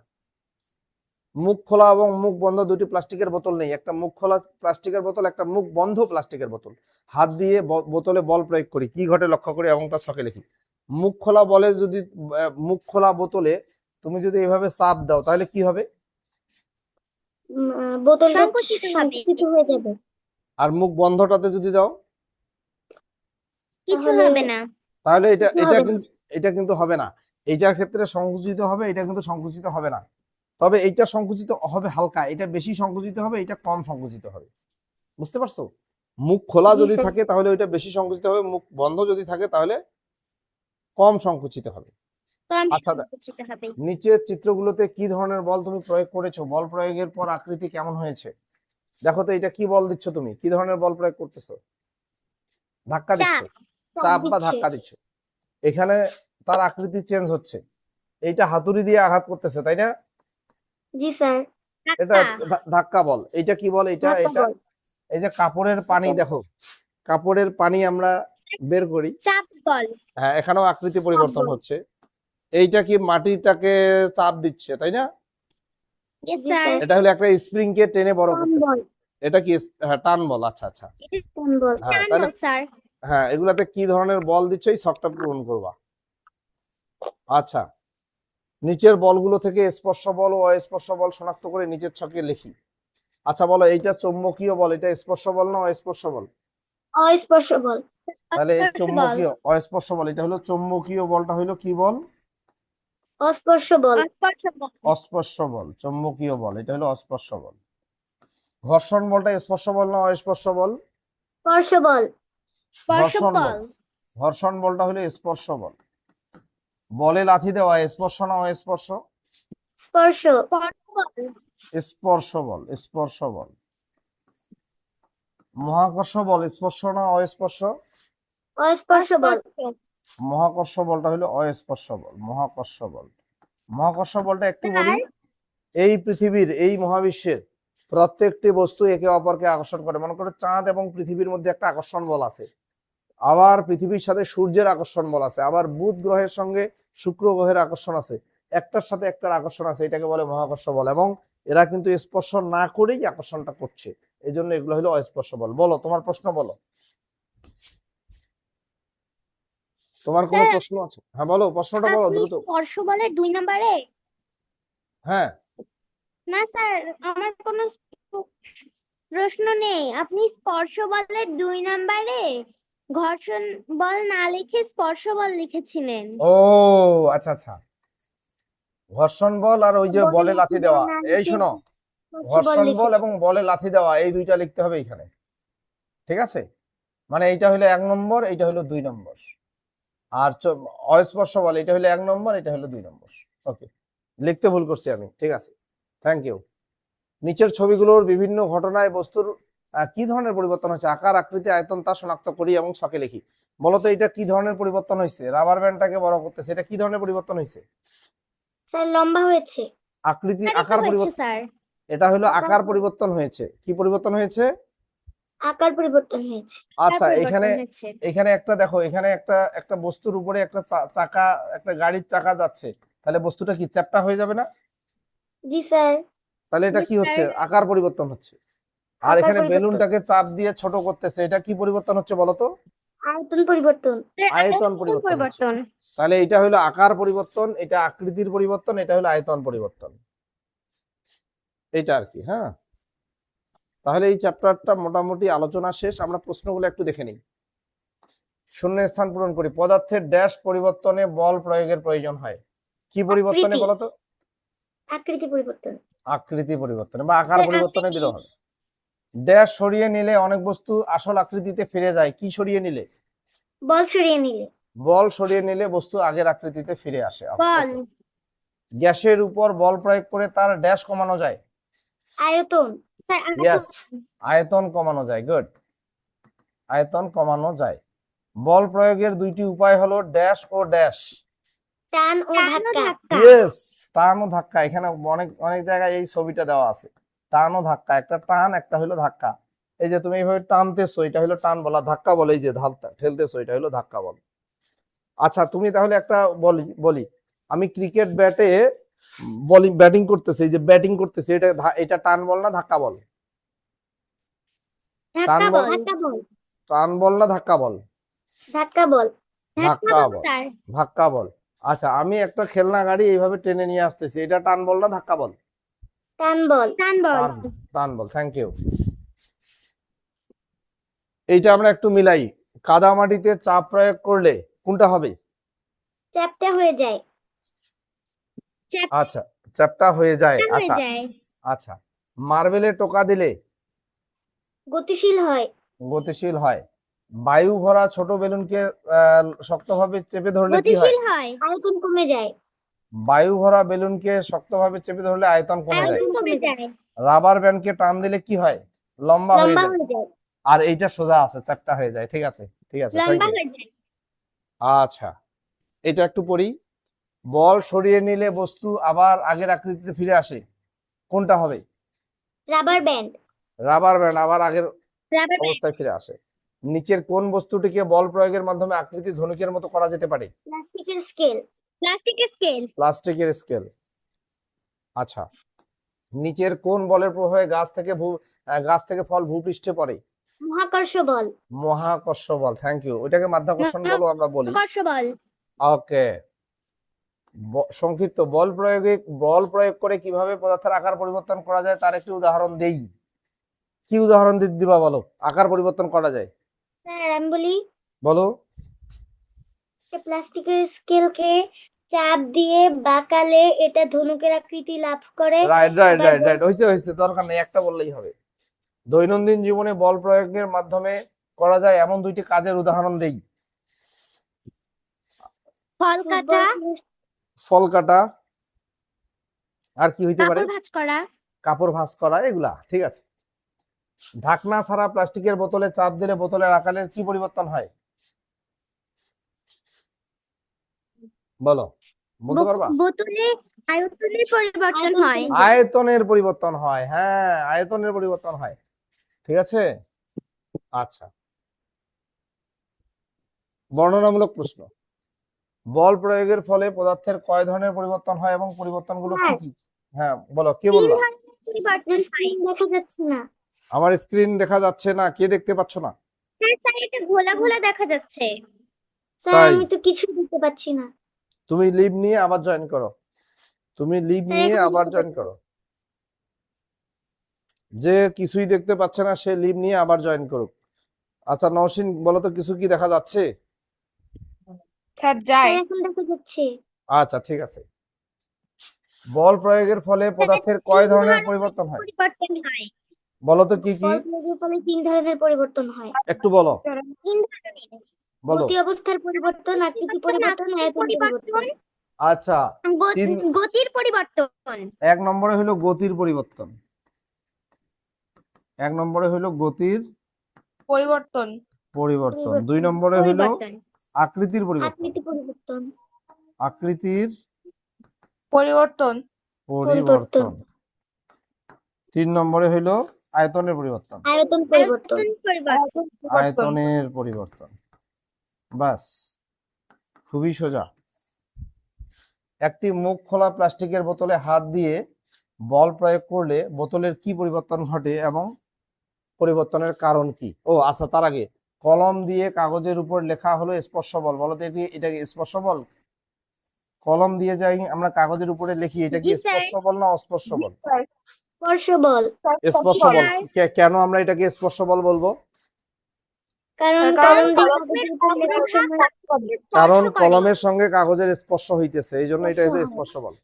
মুখ খোলা এবং মুখ বন্ধ দুটি প্লাস্টিকের বোতল নেই, একটা মুখ খোলা প্লাস্টিকের বোতল, একটা মুখ বন্ধ প্লাস্টিকের বোতল। হাত দিয়ে বোতলে বল প্রয়োগ করি, কি ঘটে লক্ষ্য করি এবং তার ছকে লিখি। মুখ খোলা বলে যদি মুখ খোলা বোতলে তুমি যদি এভাবে চাপ দাও তাহলে কি হবে? বোতলটা সংকুচিত হয়ে যাবে। আর মুখ বন্ধটাতে যদি দাও কিছু হবে না। তাহলে এটা কিন্তু হবে না। এইটার ক্ষেত্রে সংকুচিত হবে, এটা কিন্তু সংকুচিত হবে না। তবে এইটা সংকুচিত হবে হালকা, এটা বেশি সংকুচিত হবে, এটা কম সংকুচিত হবে। বুঝতে পারছো? মুখ খোলা জি যদি স্যার। থাকে তাহলে ওইটা বেশি সংকুচিত হবে, মুখ বন্ধ যদি থাকে তাহলে কম সংকুচিত হবে। কম আচ্ছা, সংকুচিত হবে। নিচের চিত্রগুলোতে কি ধরনের বল তুমি প্রয়োগ করেছো? বল প্রয়োগের পর আকৃতি কেমন হয়েছে? দেখো তো, এটা কি বল দিচ্ছ তুমি? কি ধরনের বল প্রয়োগ করতেছো? ধাক্কা দিচ্ছ, চাপ বা ধাক্কা দিচ্ছ। এখানে তার আকৃতি চেঞ্জ হচ্ছে, এইটা হাতুড়ি দিয়ে আঘাত করতেছে, তাই না? জি স্যার। এটা ধাক্কা বল। এইটা কি বল? এটা এই যে কাপড়ের পানি, দেখো কাপড়ের পানি আমরা বের করি, চাপ বল। হ্যাঁ, এখানেও আকৃতি পরিবর্তন হচ্ছে। এইটা কি মাটিটাকে চাপ দিচ্ছে, তাই না? Yes, sir. এটা হলো একটা স্প্রিং কে টেনে বড় করতেছে। এটা কি? হ্যাঁ, টান বল। আচ্ছা আচ্ছা, টান বল। হ্যাঁ, টান তাহলে বল স্যার। হ্যাঁ, এগুলাতে কি ধরনের বল দিচ্ছে এই ছকটা পূরণ করবা। আচ্ছা, নিচের বলগুলো থেকে স্পর্শ বল ও অস্পর্শ বল শনাক্ত করে নিচের ছকে লিখি। আচ্ছা বলো, এইটা চৌম্বকীয় বল, এটা স্পর্শ বল না অস্পর্শ বল? অস্পর্শ বল। তাহলে এই চৌম্বকীয়, অস্পর্শ বল, এটা হলো চৌম্বকীয় বলটা হলো কি বল? অস্পর্শ বল। অস্পর্শ বল। চৌম্বকীয় বল এটা হলো অস্পর্শ বল। ঘর্ষণ বলটা স্পর্শ বল না অস্পর্শ বল? স্পর্শ বল। ঘর্ষণ বল, ঘর্ষণ বলটা হলো স্পর্শ বল। বলে লাথি দেওয়া স্পর্শ না অস্পর্শ? স্পর্শ। স্পর্শ বল, স্পর্শ বল। মহাকর্ষ বল স্পর্শ না অস্পর্শ? অস্পর্শ বল। মহাকর্ষ বলটা হলো অস্পর্শ বল। মহাকর্ষ বল, মহাকর্ষ বলটা একটু বলি, এই পৃথিবীর, এই মহাবিশ্বের প্রত্যেকটি বস্তু একে অপরকে আকর্ষণ করে। মনে করো চাঁদ এবং পৃথিবীর মধ্যে একটা আকর্ষণ বল আছে, আবার পৃথিবীর সাথে সূর্যের আকর্ষণ বল আছে, আবার বুধ গ্রহের সঙ্গে শুক্র গ্রহের আকর্ষণ আছে, একটার সাথে একটার আকর্ষণ আছে, এটাকে বলে মহাকর্ষ বল। এবং এরা কিন্তু স্পর্শ না করেই আকর্ষণটা করছে, এই জন্য এগুলো হলো অস্পর্শ বল। বলো তোমার প্রশ্ন, বলো তোমার কোনো প্রশ্ন আছে? হ্যাঁ বলো, প্রশ্নটা বলো দ্রুত। স্পর্শ বলের 2 নম্বরে? হ্যাঁ, না স্যার, আমার কোনো প্রশ্ন নেই। আপনি স্পর্শ বলের 2 নম্বরে ঘর্ষণ বল না লিখে স্পর্শ বল লিখেছিলেন। ও আচ্ছা আচ্ছা, ঘর্ষণ বল আর ওই যে বলে লাথি দেওয়া, এই শোনো, ঘর্ষণ বল এবং বলে লাথি দেওয়া এই দুইটা লিখতে হবে এখানে, ঠিক আছে? মানে এইটা হলো 1 নম্বর, এইটা হলো 2 নম্বর। আর অস্পর্শ বল এটা হলো 1 নম্বর, এটা হলো 2 নম্বর। ওকে, লিখতে ভুল করছি আমি, ঠিক আছে। Thank you. নিচের ছবিগুলোর বিভিন্ন ঘটনায় বস্তুর কি ধরনের পরিবর্তন হচ্ছে, আকার, আকৃতি, আয়তন তা শনাক্ত করি এবং ছকে লিখি। বলতো এটা কি ধরনের পরিবর্তন হয়েছে? রাবার ব্যান্ডটাকে বড় করতেছে, এটা কি ধরনের পরিবর্তন হয়েছে? স্যার লম্বা হয়েছে। আকৃতি, স্যার এটা আকার হয়েছে পরিবর্তন, স্যার এটা হলো আকার আকার পরিবর্তন হয়েছে। কি পরিবর্তন হয়েছে? আকার পরিবর্তন হয়েছে। আচ্ছা, এখানে হয়েছে। এখানে একটা দেখো, এখানে একটা বস্তুর উপরে একটা চাকা, একটা গাড়ির চাকা যাচ্ছে, তাহলে বস্তুটা কি চ্যাপ্টা হয়ে যাবে না? জি স্যার। তাহলে এটা জি কি হচ্ছে? স্যার। আকার পরিবর্তন হচ্ছে। আর আকার এখানে পরিবর্তন। বেলুনটাকে চাপ দিয়ে ছোট করতেছে, এটা কি পরিবর্তন হচ্ছে বলো তো? আয়তন পরিবর্তন। আয়তন পরিবর্তন হচ্ছে। তাহলে এটা হলো আকার পরিবর্তন, এটা আকৃতির পরিবর্তন, এটা হলো আয়তন পরিবর্তন, এটা আর কি। হ্যাঁ, তাহলে এই চ্যাপ্টারটা মোটামুটি আলোচনা শেষ। আমরা প্রশ্নগুলো একটু দেখে নিই। শূন্য স্থান পূরণ করি। পদার্থের ড্যাশ পরিবর্তনে বল প্রয়োগের প্রয়োজন হয়। কি পরিবর্তনে আকৃতি। বলো তো? আকৃতি পরিবর্তন। আকৃতি পরিবর্তনে বা আকার স্যার, পরিবর্তনে আকৃতি। দিলেও হবে। ড্যাশ সরিয়ে নিলে অনেক বস্তু আসল আকৃতিতে ফিরে যায়। কি সরিয়ে নিলে? বল সরিয়ে নিলে। বল সরিয়ে নিলে বস্তু আগের আকৃতিতে ফিরে আসে। বল। গ্যাসের উপর বল প্রয়োগ করে তার ড্যাশ কমানো যায়। আয়তন। স্যার ইয়েস, আয়তন কমানো যায়। গুড, আয়তন কমানো যায়। বল প্রয়োগের দুইটি উপায় হলো ড্যাশ ও ড্যাশ। টান ও ধাক্কা। ইয়েস, টান ও ধাক্কা। এখানে অনেক অনেক জায়গায় এই ছবিটা দেওয়া আছে, টান ও ধাক্কা। একটা টান, একটা হলো ধাক্কা। এই যে তুমি এইভাবে টানতেছো, এটা হলো টান বলা, ধাক্কা বলে এই যে ঠেলতেছো, এটা হলো ধাক্কা বল। আচ্ছা, তুমি তাহলে একটা বলি আমি ক্রিকেট ব্যাটে ব্যাটিং করতেছি, এই যে ব্যাটিং করতেছি, এটা টান বল না ধাক্কা বল? ধাক্কা বল। টান বল না ধাক্কা বল? ধাক্কা বল। ধাক্কা বল, ধাক্কা বল। আচ্ছা, আমি একটা খেলনা গাড়ি এইভাবে টেনে নিয়ে আসতেছি, এটা টান বল না ধাক্কা বল? টান বল। টান বল। টান বল, থ্যাংক ইউ। এইটা আমরা একটু মিলাই। কাদা মাটিতে চাপ প্রয়োগ করলে কোনটা হবে? চ্যাপ্টা হয়ে যায়। আচ্ছা, চ্যাপ্টা হয়ে যায়। আচ্ছা আচ্ছা, মার্বেলে টোকা দিলে গতিশীল হয়। গতিশীল হয়। বায়ু ভরা ছোট বেলুনকে শক্তভাবে চেপে ধরলে কি হয়? আয়তন কমে যায়। বায়ু ভরা বেলুনকে শক্তভাবে চেপে ধরলে আয়তন কমে যায়। রাবার ব্যান্ডকে টান দিলে কি হয়? লম্বা হয়ে যায়। আর এইটা সোজা আছে, চ্যাপ্টা হয়ে যায়। ঠিক আছে, ঠিক আছে, thank you। আচ্ছা, এটা একটু পড়ি। বল সরিয়ে নিলে বস্তু আবার আগের আকৃতিতে ফিরে আসে। কোনটা হবে? Rubber band. রাবার ব্যান্ড আবার আগের অবস্থায় ফিরে আসে। নিচের কোন বস্তুটিকে বল প্রয়োগের মাধ্যমে আকৃতি ধনুকের মতো করা যেতে পারে? প্লাস্টিকের স্কেল। প্লাস্টিকের স্কেল। আচ্ছা, নিচের কোন বলের প্রভাবে গাছ থেকে ফল ভূপৃষ্ঠে পড়ে? মহাকর্ষ বল। মহাকর্ষ বল, থ্যাংক ইউ। ওইটাকে মাধ্যাকর্ষণ বল আমরা বলি। মহাকর্ষ বল। ওকে, সংক্ষিপ্ত। বল প্রয়োগ করে কিভাবে পদার্থের আকার পরিবর্তন করা যায় তার একটি উদাহরণ দেই। কি উদাহরণ দিবা বলো, আকার পরিবর্তন করা যায়? স্যার আমি বলি, বলো। প্লাস্টিকের স্কেলকে চাপ দিয়ে বাঁকালে এটা ধনুকের আকৃতি লাভ করে। রাইট রাইট রাইট রাইট, হয়েছে, দরকার নেই, একটা বললেই হবে। দৈনন্দিন জীবনে বল প্রয়োগের মাধ্যমে করা যায় এমন দুইটি কাজের উদাহরণ দেই। ফল কাটা। ফল কাটা, আর কি হইতে পারে? কাপড় ভাঁজ করা। কাপড় ভাঁজ করা, এগুলা ঠিক আছে। ঢাকনা ছাড়া প্লাস্টিকের বোতলে চাপ দিলে বোতলের আকারের কি পরিবর্তন হয়? বলো, বলতে পারবা? বোতলে আয়তনের পরিবর্তন হয়। আয়তনের পরিবর্তন হয়, হ্যাঁ, আয়তনের পরিবর্তন হয়। ঠিক আছে। আচ্ছা, বর্ণনামূলক প্রশ্ন। বল প্রয়োগের ফলে পদার্থের কয় ধরনের পরিবর্তন হয় এবং পরিবর্তনগুলো কি কি? হ্যাঁ বলো, কে বললো? দেখা যাচ্ছে না। আমার স্ক্রিন দেখা যাচ্ছে না, কে দেখতে পাচ্ছ না? স্যার এটা ঘোলা ঘোলা দেখা যাচ্ছে। স্যার তাই? আমি তো কিছু দেখতে পাচ্ছি না। তুমি লিভ নিয়ে আবার জয়েন করো, তুমি লিভ নিয়ে আবার জয়েন করো। যে কিছুই দেখতে পাচ্ছে না সে লিভ নিয়ে আবার জয়েন করুক। আচ্ছা নওশিন, বলো তো কিছু কি দেখা যাচ্ছে? স্যার যায়। এখন দেখা যাচ্ছে। আচ্ছা ঠিক আছে। বল প্রয়োগের ফলে পদার্থের কয় ধরনের পরিবর্তন হয়? বলো তো কি কি? বল প্রয়োগের ফলে 3 ধরনের পরিবর্তন হয়। একটু বলো। 3 ধরনের। বলো। গতি অবস্থার পরিবর্তন, আকৃতি পরিবর্তন, আয়তন পরিবর্তন। আচ্ছা, তিন গতির পরিবর্তন। 1 নম্বরে হলো গতির পরিবর্তন, 1 নম্বরে হলো গতির পরিবর্তন। পরিবর্তন, 2 নম্বরে হলো পরিবর্তন। আকৃতির পরিবর্তন, আকৃতি পরিবর্তন। আকৃতির পরিবর্তন। পরিবর্তন, 3 নম্বরে হলো আয়তনের পরিবর্তন, আয়তন পরিবর্তন। পরিবর্তন। আয়তনের পরিবর্তন। বাস, খুবই সোজা। একটি মুখ খোলা প্লাস্টিকের বোতলে হাত দিয়ে বল প্রয়োগ করলে বোতলের কি পরিবর্তন ঘটে এবং পরিবর্তনের কারণ কি? ও আচ্ছা, তার আগে কলম দিয়ে কাগজের উপর লেখা হলো স্পর্শ বল, বলো তো এটা কি স্পর্শ বল? কলম দিয়ে যাই আমরা কাগজের উপরে লিখি, এটা কি জি, স্যার। স্পর্শ বল না অস্পর্শ বল? স্পর্শ বল। স্পর্শ বল। কেন আমরা এটাকে স্পর্শ বল বলবো? কারণ কারণ কলম দিয়ে কাগজের উপর লেখার সময় কারণ স্পর্শ করে। কলমের সঙ্গে কাগজের স্পর্শ হইতেছে, এই জন্য এটা হলো স্পর্শ হয়। স্পর্শ বল।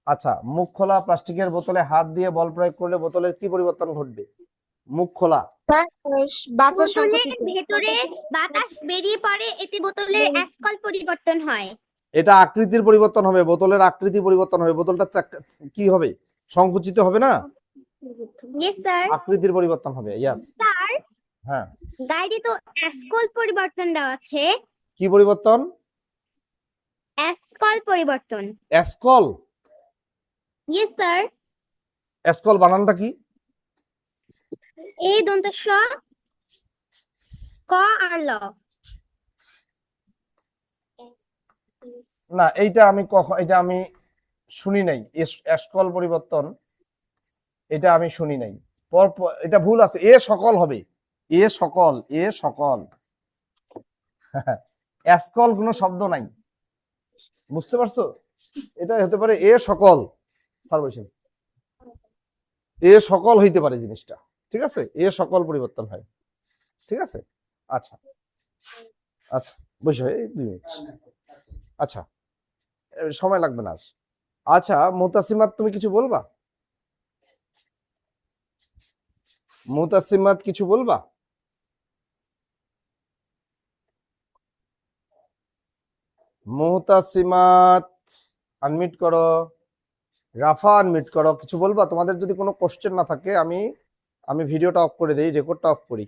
আচ্ছা, মুখ খোলা প্লাস্টিকের বোতলে হাত দিয়ে বল প্রয়োগ করলে বোতলের কি পরিবর্তন ঘটবে? মুখ খোলা, বাতাস বোতলের সংকুচিত। ভেতরে বাতাস বেরিয়ে পড়ে, এতে বোতলের অ্যাসকল পরিবর্তন হয়। এটা আকৃতির পরিবর্তন হবে, বোতলের আকৃতি পরিবর্তন হবে, বোতলটা কি হবে? সংকুচিত হবে না, ইয়েস স্যার। আকৃতির পরিবর্তন হবে। ইয়াস, স্যার, হ্যাঁ। গাইডে তো অ্যাসকল পরিবর্তন দেওয়া আছে। কি পরিবর্তন? অ্যাসকল পরিবর্তন। অ্যাসকল। Yes sir. অ্যাসকল বানানটা কি? এই দন্ত স ক আর ল। না, এটা আমি শুনি নাই, অ্যাসকল পরিবর্তন এটা আমি শুনি নাই। এটা ভুল আছে, এ সকল হবে, এ সকল, এ সকল। অ্যাসকল কোনো শব্দ নাই, বুঝতে পারছো? এটা হতে পারে এ সকল, স্যার বলছেন এ সকল হইতে পারে জিনিসটা, ঠিক আছে? এ সকল পরিবর্তন হয়, ঠিক আছে? আচ্ছা আচ্ছা, বসে 2 মিনিট। আচ্ছা, সময় লাগবে না। আচ্ছা মুতাসিমাত, তুমি কিছু বলবা? মুতাসিমাত কিছু বলবা? মুতাসিমাত আনমিট করো, রাফা আনমিট করো, কিছু বলবা? তোমাদের যদি কোনো কোশ্চেন না থাকে আমি ভিডিওটা অফ করে দেই, রেকর্ডটা অফ করি।